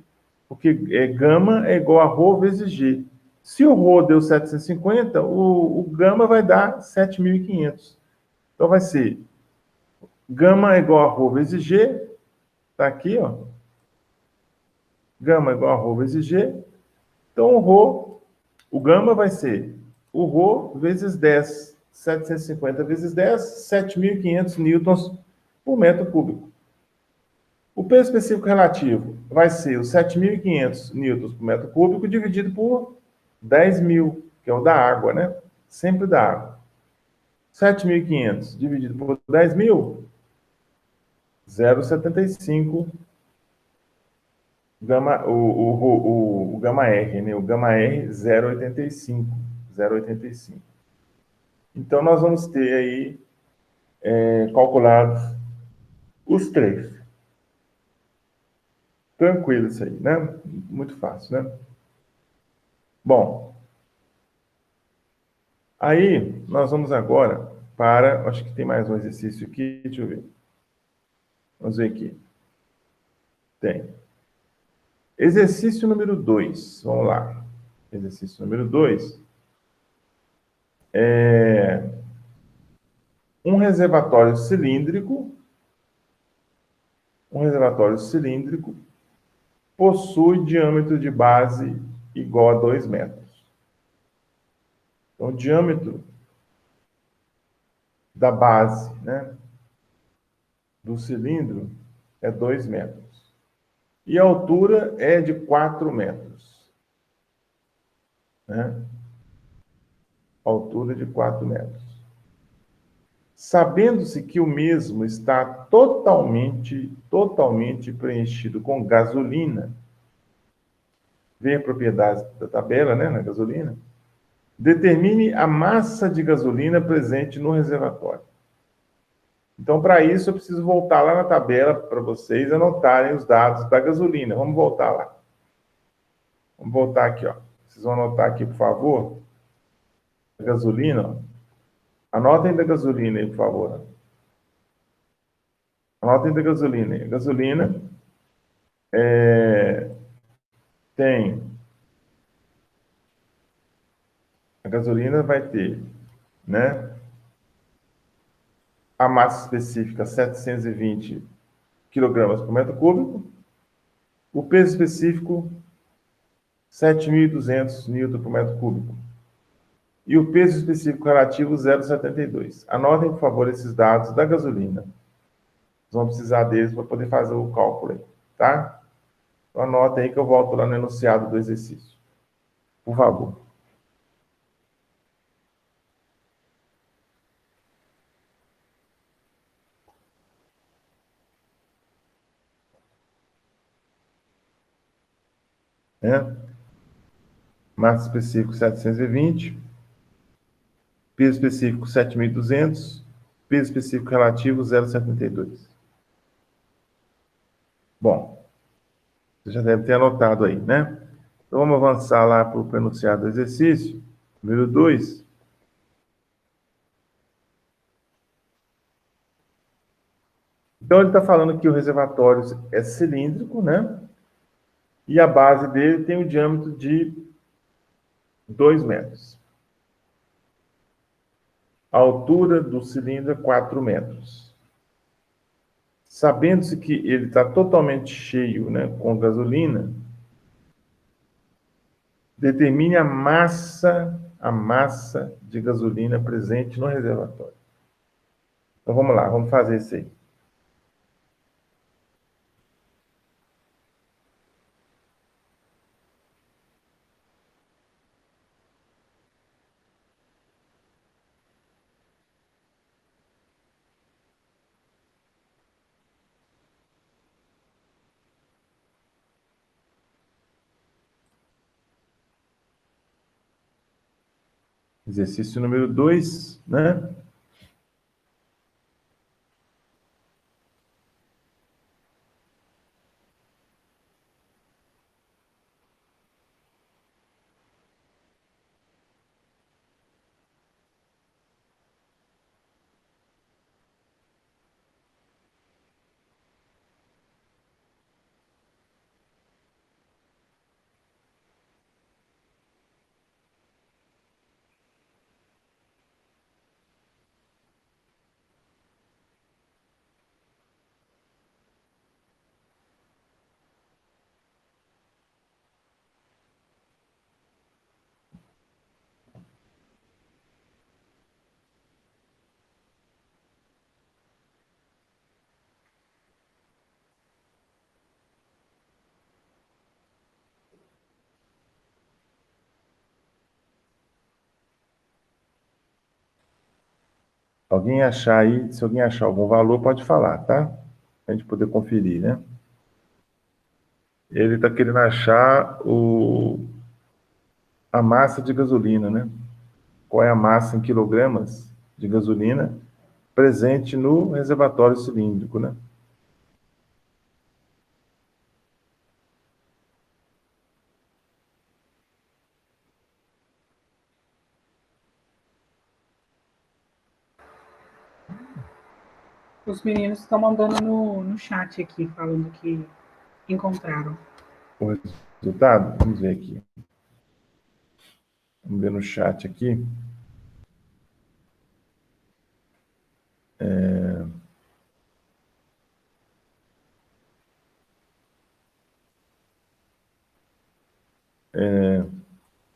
Porque gama é igual a ρ vezes G. Se o Rho deu 750, o gama vai dar 7.500. Então, vai ser gama igual a Rho vezes G, está aqui, ó. Gama igual a Rho vezes G. Então, o gama vai ser o Rho vezes 10. 750 vezes 10, 7.500 newtons por metro cúbico. O peso específico relativo vai ser os 7.500 newtons por metro cúbico dividido por 10.000, que é o da água, né? Sempre da água. 7.500 dividido por 10.000, 0,75 gama, o gama R, né? O gama R, 0,85. 0,85. Então, nós vamos ter aí calculados os três. Tranquilo isso aí, né? Muito fácil, né? Bom, aí nós vamos agora para... Acho que tem mais um exercício aqui, deixa eu ver. Vamos ver aqui. Tem. Exercício número 2. Vamos lá. Exercício número 2. Um reservatório cilíndrico. Um reservatório cilíndrico possui diâmetro de base igual a 2 metros. Então, o diâmetro da base, né, do cilindro é 2 metros. E a altura é de 4 metros. Né? Altura de 4 metros. Sabendo-se que o mesmo está totalmente preenchido com gasolina, vem a propriedade da tabela, né, na gasolina, determine a massa de gasolina presente no reservatório. Então, para isso, eu preciso voltar lá na tabela para vocês anotarem os dados da gasolina. Vamos voltar lá. Vamos voltar aqui, ó. Vocês vão anotar aqui, por favor, a gasolina, ó. Anotem da gasolina aí, por favor. Anotem da gasolina. A gasolina tem... A gasolina vai ter, né, a massa específica 720 kg por metro cúbico, o peso específico 7.200 Nm por metro cúbico e o peso específico relativo 0,72. Anotem, por favor, esses dados da gasolina. Vocês vão precisar deles para poder fazer o cálculo aí, tá? Então, anotem aí que eu volto lá no enunciado do exercício. Por favor. Né? Massa específico 720, peso específico 7.200, peso específico relativo 0,72. Bom, você já deve ter anotado aí, né? Então vamos avançar lá para o enunciado do exercício, número 2. Então ele está falando que o reservatório é cilíndrico, né? E a base dele tem um diâmetro de 2 metros. A altura do cilindro é 4 metros. Sabendo-se que ele está totalmente cheio, né, com gasolina, determine a massa de gasolina presente no reservatório. Então vamos lá, vamos fazer isso aí. Exercício número 2, né? Alguém achar aí, se alguém achar algum valor, pode falar, tá? Pra gente poder conferir, né? Ele está querendo achar a massa de gasolina, né? Qual é a massa em quilogramas de gasolina presente no reservatório cilíndrico, né? Os meninos estão mandando no chat aqui, falando que encontraram. O resultado, vamos ver aqui. Vamos ver no chat aqui.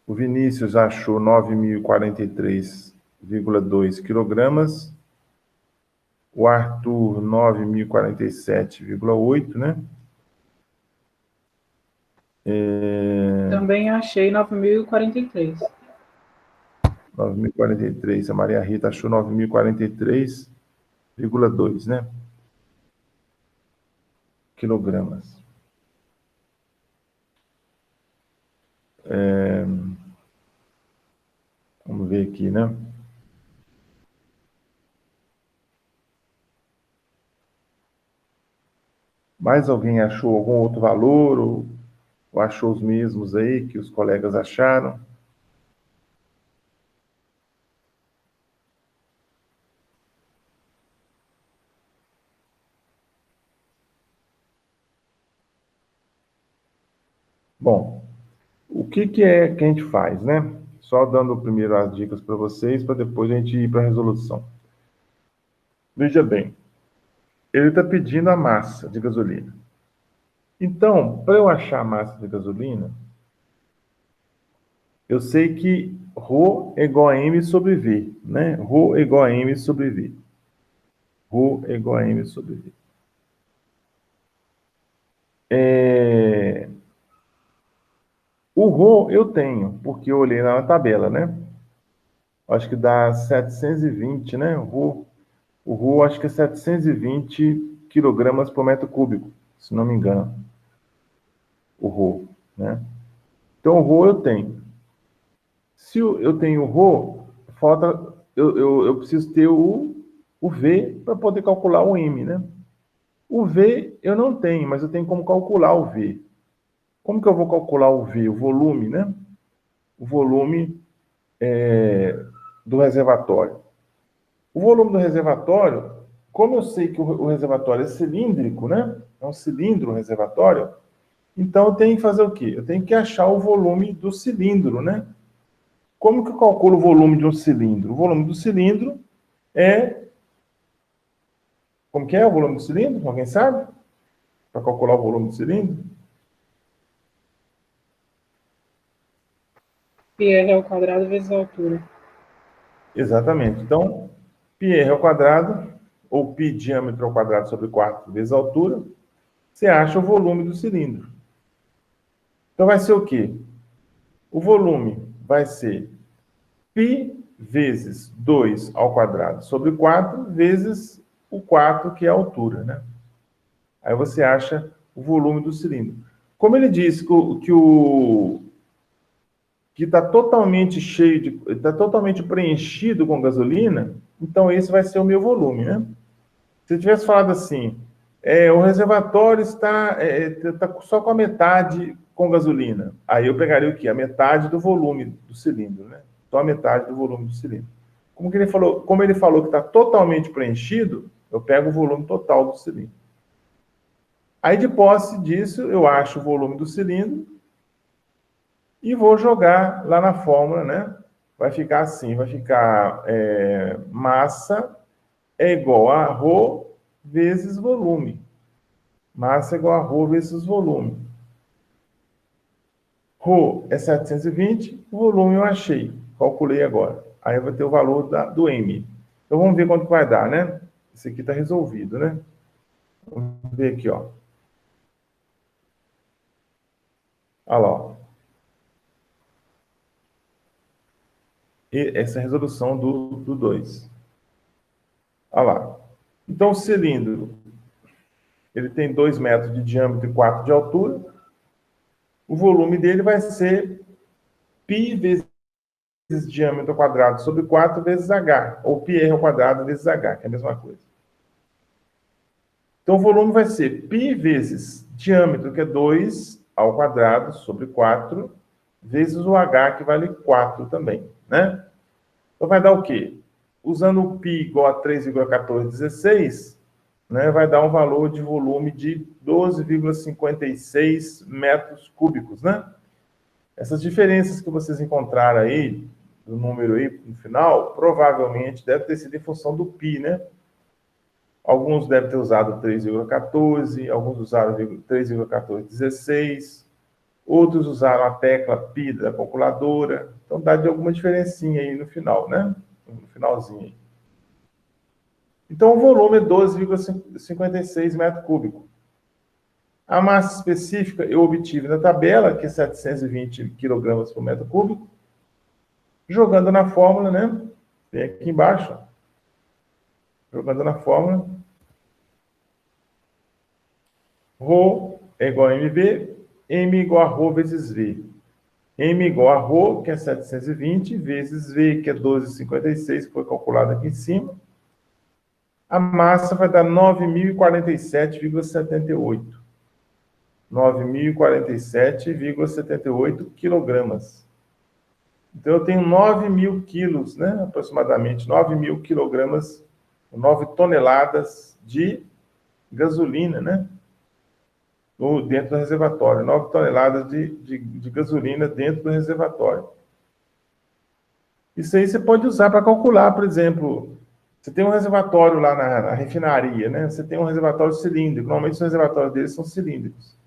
O Vinícius achou 9.043,2 quilogramas. O Arthur, 9.047,8, né? Também achei 9.043. 9.043. A Maria Rita achou 9.043,2, né? Quilogramas. Vamos ver aqui, né? Mais alguém achou algum outro valor ou achou os mesmos aí que os colegas acharam? Bom, o que é que a gente faz, né? Só dando primeiro as dicas para vocês, para depois a gente ir para a resolução. Veja bem, ele está pedindo a massa de gasolina. Então, para eu achar a massa de gasolina, eu sei que ρ é igual a m sobre v, né? Ρ é igual a m sobre v. Ρ é igual a m sobre v. O ρ eu tenho, porque eu olhei lá na tabela, né? Acho que dá 720, né? O ρ acho que é 720 quilogramas por metro cúbico, se não me engano. O ρ, né? Então, o ρ eu tenho. Se eu tenho o ρ, falta, eu preciso ter o v para poder calcular o m, né? O v eu não tenho, mas eu tenho como calcular o v. Como que eu vou calcular o v? O volume, né? O volume do reservatório. O volume do reservatório, como eu sei que o reservatório é cilíndrico, né? É um cilindro reservatório, então eu tenho que fazer o quê? Eu tenho que achar o volume do cilindro, né? Como que eu calculo o volume de um cilindro? O volume do cilindro é... Como que é o volume do cilindro? Alguém sabe? Para calcular o volume do cilindro? Πr ao quadrado vezes a altura. Exatamente. Então, πr ao quadrado, ou π diâmetro ao quadrado sobre 4 vezes a altura, você acha o volume do cilindro. Então, vai ser o quê? O volume vai ser π vezes 2 ao quadrado sobre 4 vezes o 4, que é a altura, né? Aí você acha o volume do cilindro. Como ele disse que está totalmente cheio está totalmente preenchido com gasolina, então esse vai ser o meu volume, né? Se eu tivesse falado assim, o reservatório está só com a metade com gasolina, aí eu pegaria o quê? A metade do volume do cilindro, né? Só a metade do volume do cilindro. Como ele falou que está totalmente preenchido, eu pego o volume total do cilindro. Aí, de posse disso, eu acho o volume do cilindro e vou jogar lá na fórmula, né? Vai ficar assim, vai ficar massa é igual a ρ vezes volume. Massa é igual a ρ vezes volume. Ρ é 720, o volume eu achei, calculei agora. Aí eu vou ter o valor do M. Então vamos ver quanto que vai dar, né? Esse aqui está resolvido, né? Vamos ver aqui, ó. Olha lá, ó. E essa é a resolução do 2. Olha lá. Então, o cilindro, ele tem 2 metros de diâmetro e 4 de altura. O volume dele vai ser π vezes diâmetro ao quadrado sobre 4 vezes h, ou πr ao quadrado vezes h, que é a mesma coisa. Então, o volume vai ser π vezes diâmetro, que é 2 ao quadrado sobre 4, vezes o h, que vale 4 também, né? Então, vai dar o quê? Usando o π igual a 3,1416, né, vai dar um valor de volume de 12,56 metros cúbicos, né? Essas diferenças que vocês encontraram aí, do número aí no final, provavelmente deve ter sido em função do π, né? Alguns devem ter usado 3,14, alguns usaram 3,1416, outros usaram a tecla π da calculadora. Então dá de alguma diferencinha aí no final, né? No finalzinho aí. Então o volume é 12,56 metros cúbicos. A massa específica eu obtive na tabela, que é 720 kg por metro cúbico. Jogando na fórmula, né? Tem aqui embaixo. Jogando na fórmula. Rho é igual a mv, m igual a Rho vezes v. M igual a Rho, que é 720, vezes V, que é 12,56, que foi calculado aqui em cima. A massa vai dar 9.047,78. 9.047,78 quilogramas. Então, eu tenho 9.000 quilos, né? Aproximadamente 9.000 quilogramas, 9 toneladas de gasolina, né? Dentro do reservatório. 9 toneladas de gasolina dentro do reservatório. Isso aí você pode usar para calcular, por exemplo, você tem um reservatório lá na refinaria, né? Você tem um reservatório cilíndrico. Normalmente os reservatórios deles são cilíndricos.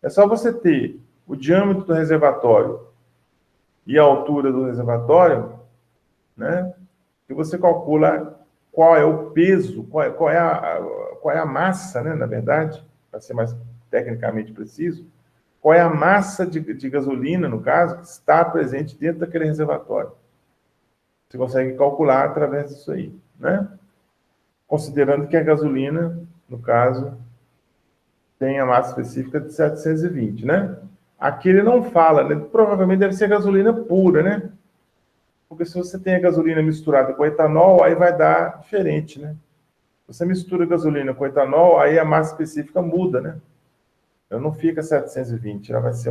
É só você ter o diâmetro do reservatório e a altura do reservatório, né? E você calcula qual é o peso, qual é a massa, né? Na verdade, para ser mais tecnicamente preciso, qual é a massa de gasolina, no caso, que está presente dentro daquele reservatório. Você consegue calcular através disso aí, né? Considerando que a gasolina, no caso, tem a massa específica de 720, né? Aqui ele não fala, né? Provavelmente deve ser gasolina pura, né? Porque se você tem a gasolina misturada com etanol, aí vai dar diferente, né? Você mistura gasolina com etanol, aí a massa específica muda, né? Ela não fica 720, ela vai ser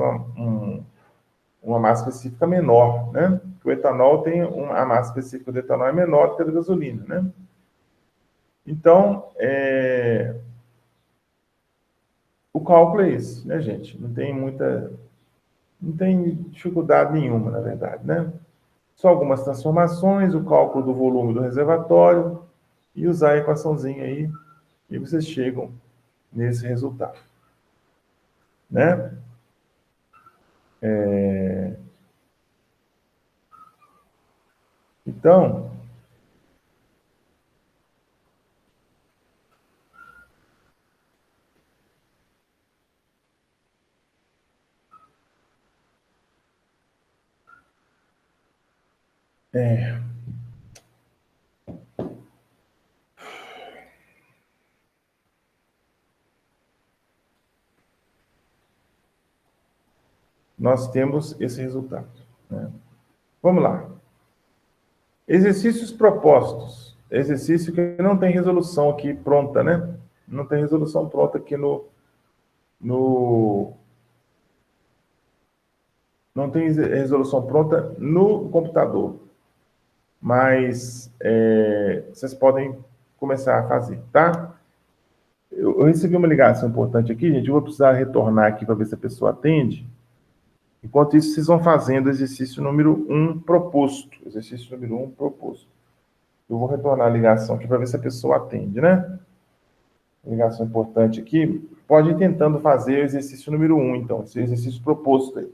uma massa específica menor, né? O etanol tem a massa específica do etanol é menor do que a da gasolina, né? Então, o cálculo é esse, né, gente? Não tem dificuldade nenhuma, na verdade, né? Só algumas transformações, o cálculo do volume do reservatório e usar a equaçãozinha aí e vocês chegam nesse resultado, né? Então, nós temos esse resultado, né? Vamos lá. Exercícios propostos. Exercício que não tem resolução aqui pronta, né? Não tem resolução pronta aqui no não tem resolução pronta no computador, mas vocês podem começar a fazer, tá? Eu recebi uma ligação importante aqui, gente. Eu vou precisar retornar aqui para ver se a pessoa atende. Enquanto isso, vocês vão fazendo o exercício número 1 proposto. Exercício número 1 proposto. Eu vou retornar a ligação aqui para ver se a pessoa atende, né? Ligação importante aqui. Pode ir tentando fazer o exercício número 1, então. Esse exercício proposto aí.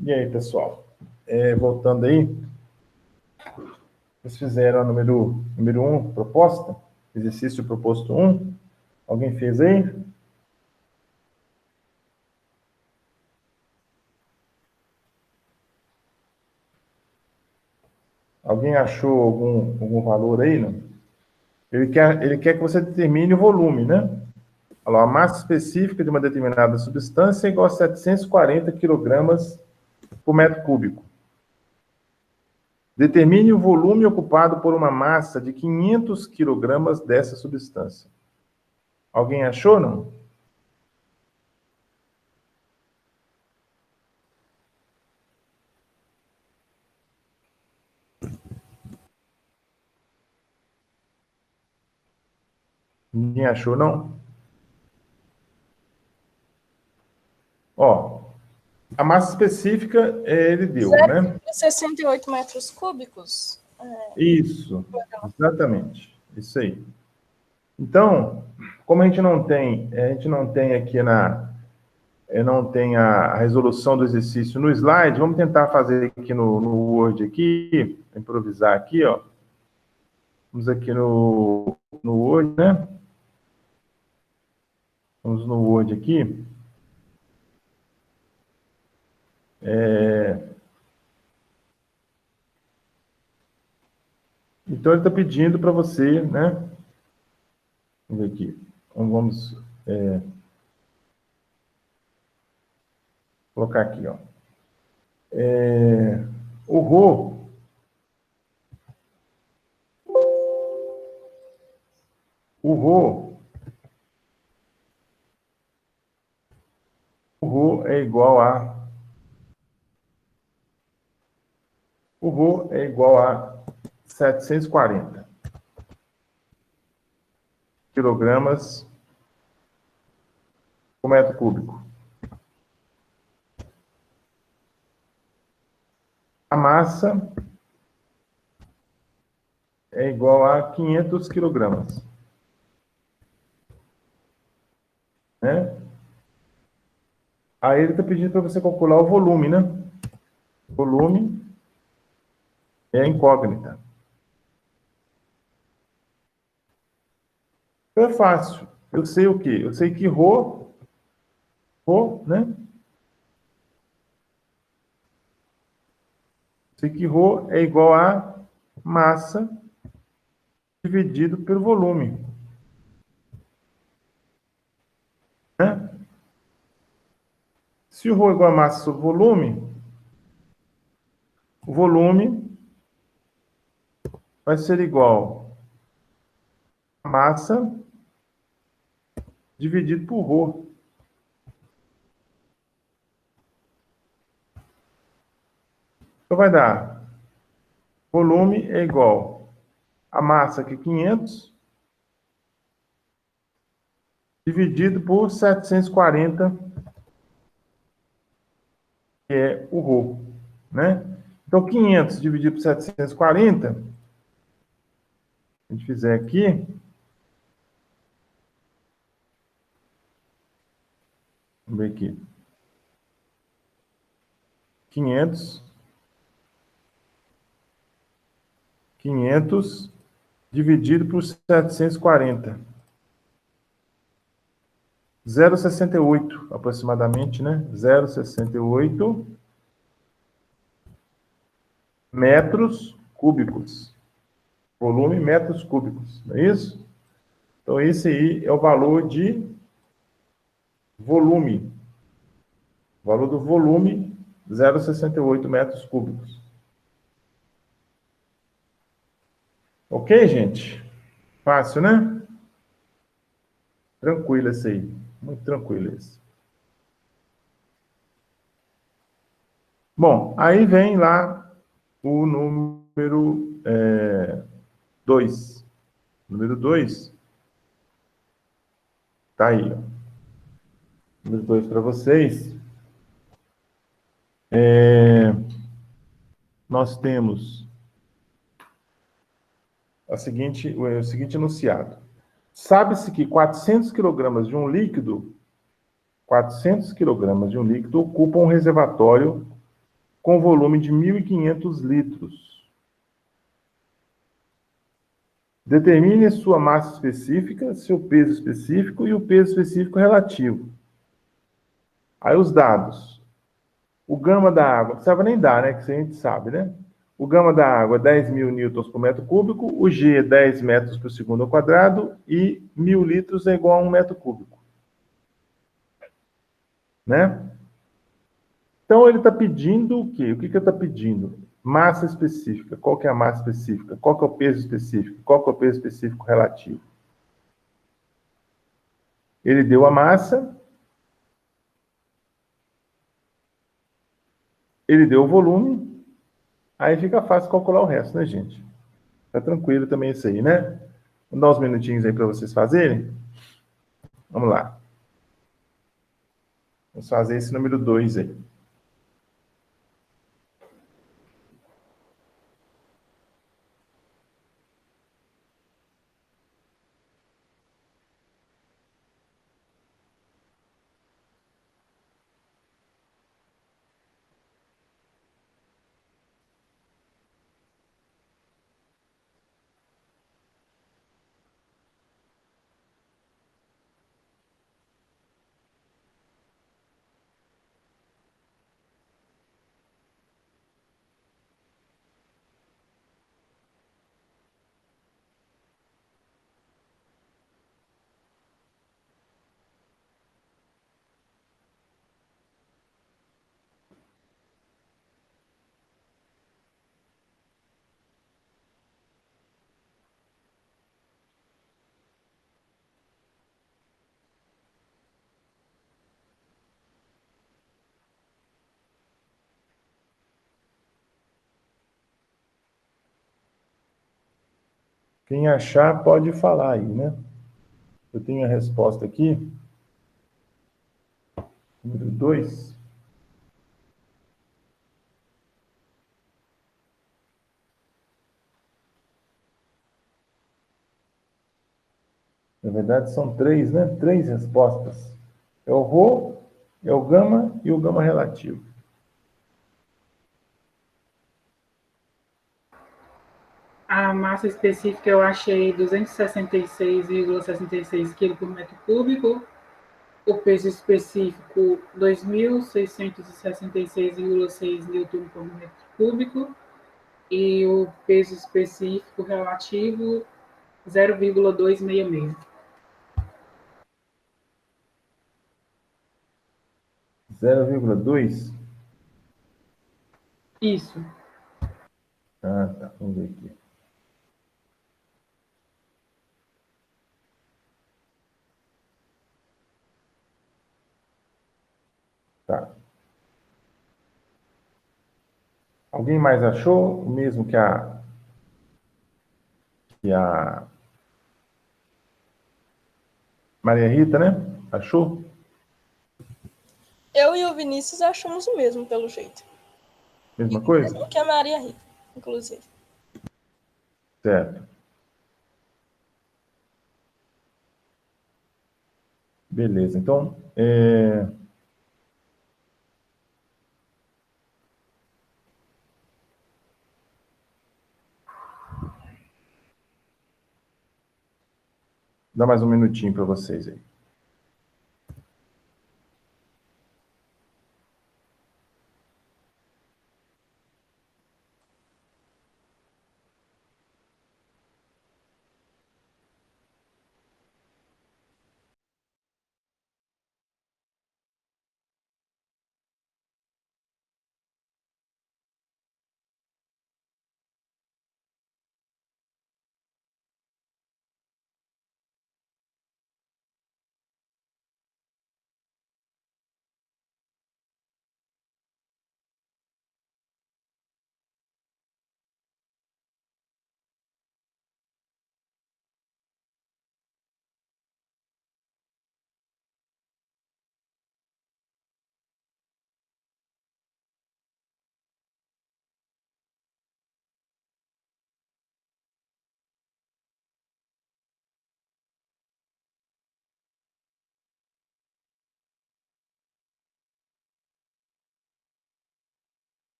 E aí, pessoal? Voltando aí, vocês fizeram a número 1, proposta? Exercício proposto 1? Alguém fez aí? Alguém achou algum valor aí, não? Ele quer que você determine o volume, né? Olha lá, a massa específica de uma determinada substância é igual a 740 quilogramas por metro cúbico. Determine o volume ocupado por uma massa de 500 quilogramas dessa substância. Alguém achou, não? Ninguém achou, não? Ó, a massa específica ele deu, né? 0,68 metros cúbicos. Isso, exatamente. Isso aí. Então, como a gente não tem aqui não tem a resolução do exercício no slide, vamos tentar fazer aqui no Word aqui, improvisar aqui, ó. Vamos aqui no Word, né? Vamos no Word aqui. Então, ele está pedindo para você, né? Vamos ver aqui. Então, vamos colocar aqui, ó. O Rho, o Rho é igual a o Rho é igual a 740 quilogramas por metro cúbico. A massa é igual a 500 quilogramas. Né? Aí ele está pedindo para você calcular o volume, né? O volume é a incógnita. Então é fácil. Eu sei o quê? Eu sei que Rho, né? Eu sei que Rho é igual a massa dividido pelo volume. Né? Se o Rho é igual a massa sobre volume, o volume vai ser igual a massa dividido por Rho. Então vai dar volume é igual a massa que é 500 dividido por 740, que é o Rho, né? Então 500 dividido por 740, se a gente fizer aqui, vamos ver aqui, 500 dividido por 740. 0,68 aproximadamente, né? 0,68 metros cúbicos. Volume metros cúbicos, não é isso? Então, esse aí é o valor de volume. O valor do volume, 0,68 metros cúbicos. Ok, gente? Fácil, né? Tranquilo esse aí. Muito tranquilo esse. Bom, aí vem lá o número 2. Número 2. Tá aí, ó. Número 2 para vocês. Nós temos o seguinte enunciado. Sabe-se que 400 quilogramas de um líquido 400 quilogramas de um líquido ocupam um reservatório com volume de 1.500 litros. Determine sua massa específica, seu peso específico e o peso específico relativo. Aí os dados. O gama da água, não precisava nem dar, né? Que isso a gente sabe, né? O gama da água é 10.000 newtons por metro cúbico, o G é 10 metros por segundo ao quadrado e 1.000 litros é igual a 1 metro cúbico. Né? Então ele está pedindo o quê? O que ele está pedindo? Massa específica. Qual que é a massa específica? Qual que é o peso específico? Qual que é o peso específico relativo? Ele deu a massa, ele deu o volume, aí fica fácil calcular o resto, né, gente? Tá tranquilo também isso aí, né? Vou dar uns minutinhos aí para vocês fazerem. Vamos lá. Vamos fazer esse número 2 aí. Quem achar, pode falar aí, né? Eu tenho a resposta aqui. Número 2. Na verdade, são 3, né? 3 respostas. É o Rho, é o gama e o gama relativo. A massa específica eu achei 266,66 kg por metro cúbico. O peso específico 2.666,6 Newton por metro cúbico. E o peso específico relativo 0,266. 0,2? Isso. Ah, tá. Vamos ver aqui. Tá. Alguém mais achou? O mesmo que a Maria Rita, né? Achou? Eu e o Vinícius achamos o mesmo, pelo jeito. E Mesma o coisa? mesmo que a Maria Rita, inclusive. Certo. Beleza. Então, dá mais um minutinho para vocês aí.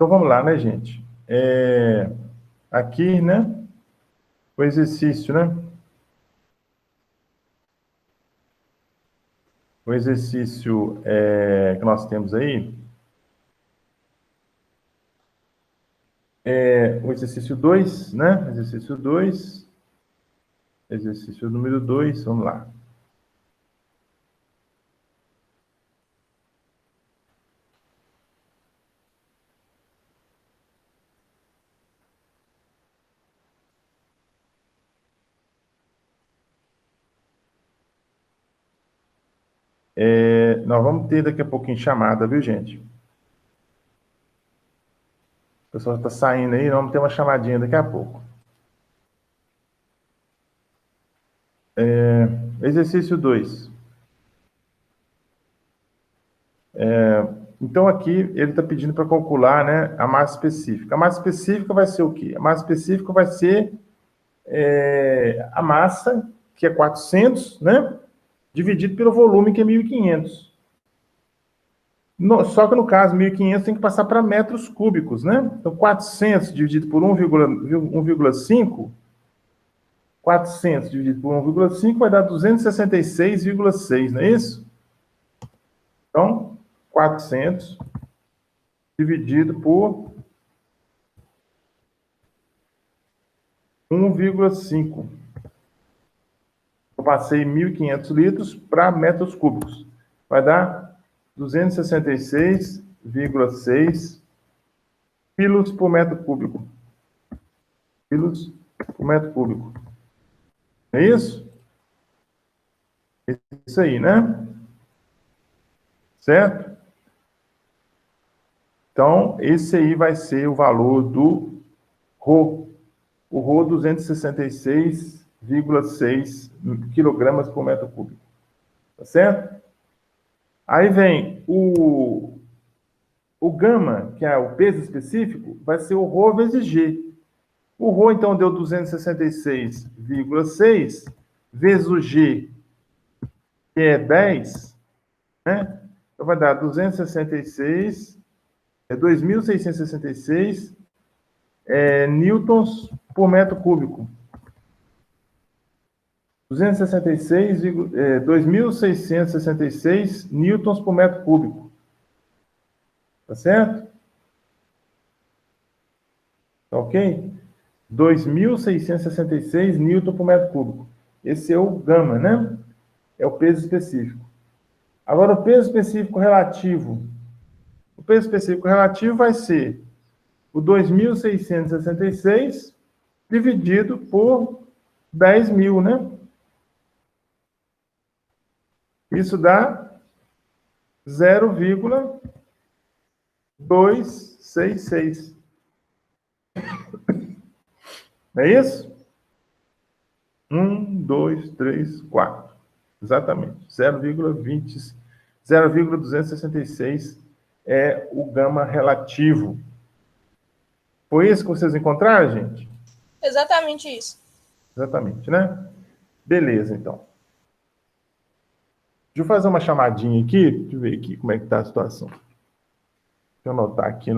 Então, vamos lá, né, gente? Aqui, né, o exercício, né? O exercício que nós temos aí é o exercício 2, né? Exercício 2, exercício número 2, vamos lá. Nós vamos ter daqui a pouquinho chamada, viu, gente? O pessoal está saindo aí, nós vamos ter uma chamadinha daqui a pouco. Exercício 2. Então, aqui, ele está pedindo para calcular, né, a massa específica. A massa específica vai ser o quê? A massa específica vai ser a massa, que é 400, né, dividido pelo volume, que é 1.500. Só que, no caso, 1.500 tem que passar para metros cúbicos, né? Então, 400 dividido por 1,5, 400 dividido por 1,5 vai dar 266,6, não é isso? Então, 400 dividido por 1,5. Eu passei 1.500 litros para metros cúbicos. Vai dar 266,6 quilos por metro cúbico. Quilos por metro cúbico. É isso? É isso aí, né? Certo? Então, esse aí vai ser o valor do Rho. O Rho, 266,6 quilogramas por metro cúbico. Tá certo? Aí vem o gama, que é o peso específico, vai ser o Rho vezes G. O Rho, então, deu 266,6 vezes o G, que é 10, né? Então, vai dar 2.666 newtons por metro cúbico. 2.666 newtons por metro cúbico. Tá certo? Tá ok? 2.666 newton por metro cúbico. Esse é o gama, né? É o peso específico. Agora, o peso específico relativo. O peso específico relativo vai ser o 2.666 dividido por 10.000, né? Isso dá 0,266. Não é isso? 1, 2, 3, 4. Exatamente. 0,266 é o gama relativo. Foi isso que vocês encontraram, gente? Exatamente isso. Exatamente, né? Beleza, então. Deixa eu fazer uma chamadinha aqui. Deixa eu ver aqui como é que está a situação. Deixa eu anotar aqui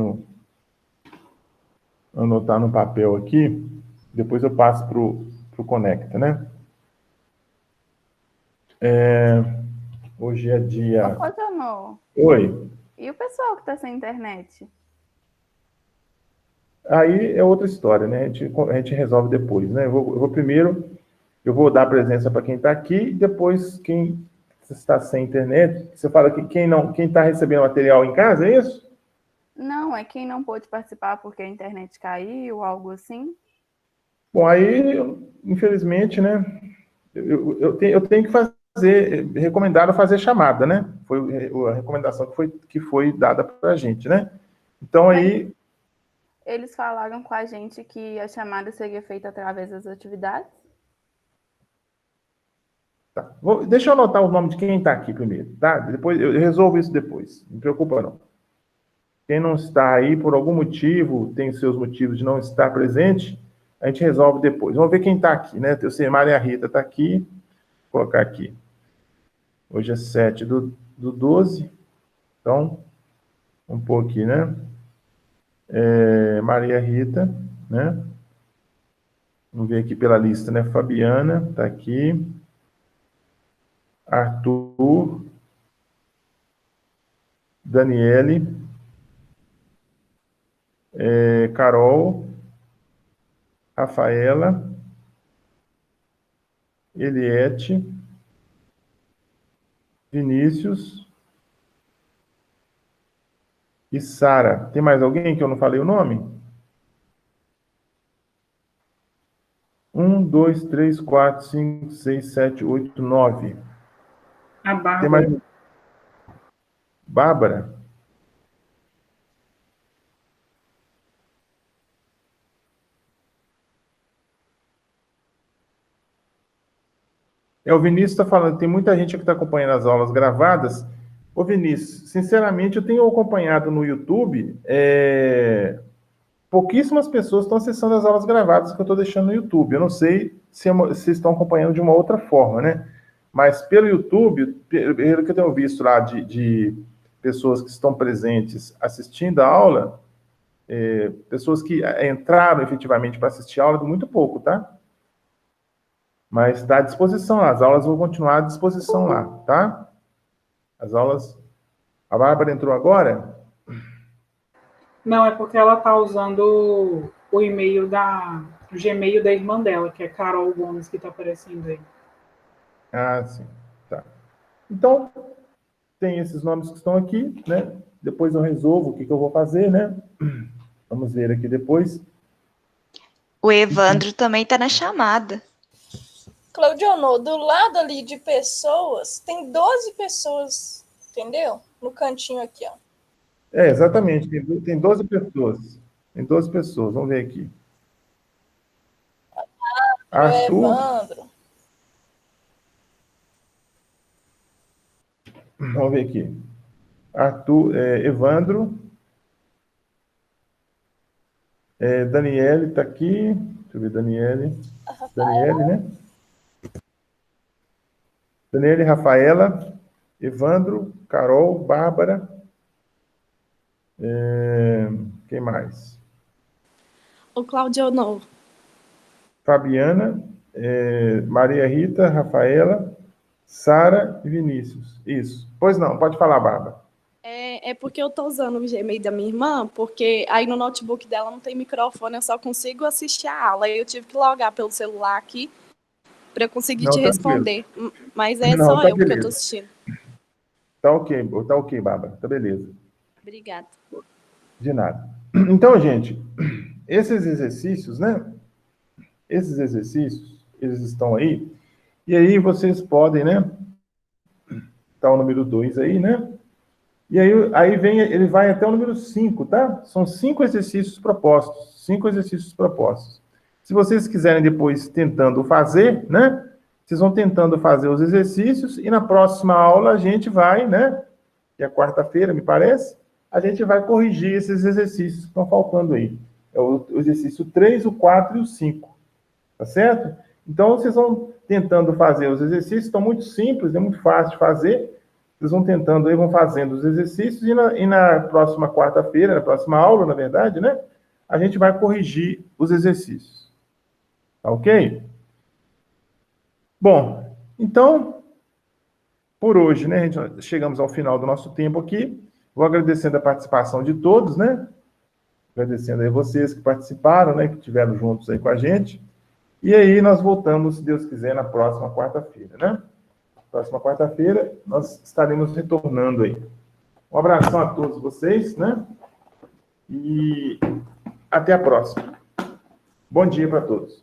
anotar no papel aqui. Depois eu passo para o Conecta, né? Hoje é dia... Ô, Cotonô, Oi. e o pessoal que está sem internet? Aí é outra história, né? A gente resolve depois, né? Eu vou primeiro, eu vou dar presença para quem está aqui, e depois quem está sem internet. Você fala que quem está recebendo material em casa, é isso? Não, é quem não pôde participar porque a internet caiu, algo assim? Bom, aí, infelizmente, né? Eu tenho que fazer, recomendado fazer chamada, né? Foi a recomendação que foi dada para a gente, né? Então, aí... Eles falaram com a gente que a chamada seria feita através das atividades? Tá. Deixa eu anotar o nome de quem está aqui primeiro, tá? Depois eu resolvo isso depois. Não preocupa, não. Quem não está aí, por algum motivo, tem seus motivos de não estar presente, a gente resolve depois. Vamos ver quem está aqui, né? Eu sei, Maria Rita está aqui. Vou colocar aqui. Hoje é 7 do 12. Então, vamos pôr aqui, né? Maria Rita, né? Vamos ver aqui pela lista, né? Fabiana, está aqui. Arthur. Daniele. Carol. Rafaela. Eliette. Vinícius. E Sara. Tem mais alguém que eu não falei o nome? 1, 2, 3, 4, 5, 6, 7, 8, 9. A Bárbara. Tem mais? Bárbara? O Vinícius está falando, tem muita gente que está acompanhando as aulas gravadas. Ô, Vinícius, sinceramente, eu tenho acompanhado no YouTube, pouquíssimas pessoas estão acessando as aulas gravadas que eu estou deixando no YouTube. Eu não sei se estão acompanhando de uma outra forma, né? Mas pelo YouTube, pelo que eu tenho visto lá de pessoas que estão presentes assistindo a aula, pessoas que entraram efetivamente para assistir a aula, muito pouco, tá? Mas está à disposição lá, as aulas vão continuar à disposição lá, tá? As aulas... A Bárbara entrou agora? Não, é porque ela está usando o e-mail o Gmail da irmã dela, que é Carol Gomes, que está aparecendo aí. Ah, sim, tá. Então, tem esses nomes que estão aqui, né? Depois eu resolvo o que eu vou fazer, né? Vamos ver aqui depois. O Evandro também está na chamada. Claudionô, do lado ali de pessoas, tem 12 pessoas, entendeu? No cantinho aqui, ó. Exatamente, tem 12 pessoas. Tem 12 pessoas, vamos ver aqui. Arthur. Evandro. Vamos ver aqui. Arthur, Evandro. Daniele está aqui. Deixa eu ver, Daniele. Daniele, né? Daniele, Rafaela, Evandro, Carol, Bárbara. Quem mais? O Claudionô. Fabiana, Maria Rita, Rafaela, Sara e Vinícius. Isso. Pois não, pode falar, Bárbara. É porque eu tô usando o Gmail da minha irmã, porque aí no notebook dela não tem microfone, eu só consigo assistir a aula. Aí eu tive que logar pelo celular aqui para eu conseguir te responder. Mas só eu que eu tô assistindo. Tá ok, Bárbara. Tá beleza. Obrigada. De nada. Então, gente, esses exercícios, né? Esses exercícios, eles estão aí. E aí vocês podem, né? Tá o número 2 aí, né? E aí ele vai até o número 5, tá? São 5 exercícios propostos. 5 exercícios propostos. Se vocês quiserem depois tentando fazer, né? Vocês vão tentando fazer os exercícios e na próxima aula a gente vai, né? Que é quarta-feira, me parece, a gente vai corrigir esses exercícios que estão faltando aí. É o exercício 3, o 4 e o 5. Tá certo? Então, vocês vão tentando fazer os exercícios, estão muito simples, é muito fácil de fazer. Vocês vão tentando aí, vão fazendo os exercícios e na próxima quarta-feira, na próxima aula, na verdade, né? A gente vai corrigir os exercícios. Tá ok? Bom, então, por hoje, né? Chegamos ao final do nosso tempo aqui. Vou agradecendo a participação de todos, né? Agradecendo aí vocês que participaram, né? Que estiveram juntos aí com a gente. E aí nós voltamos, se Deus quiser, na próxima quarta-feira, né? Próxima quarta-feira, nós estaremos retornando aí. Um abração a todos vocês, né? E até a próxima. Bom dia para todos.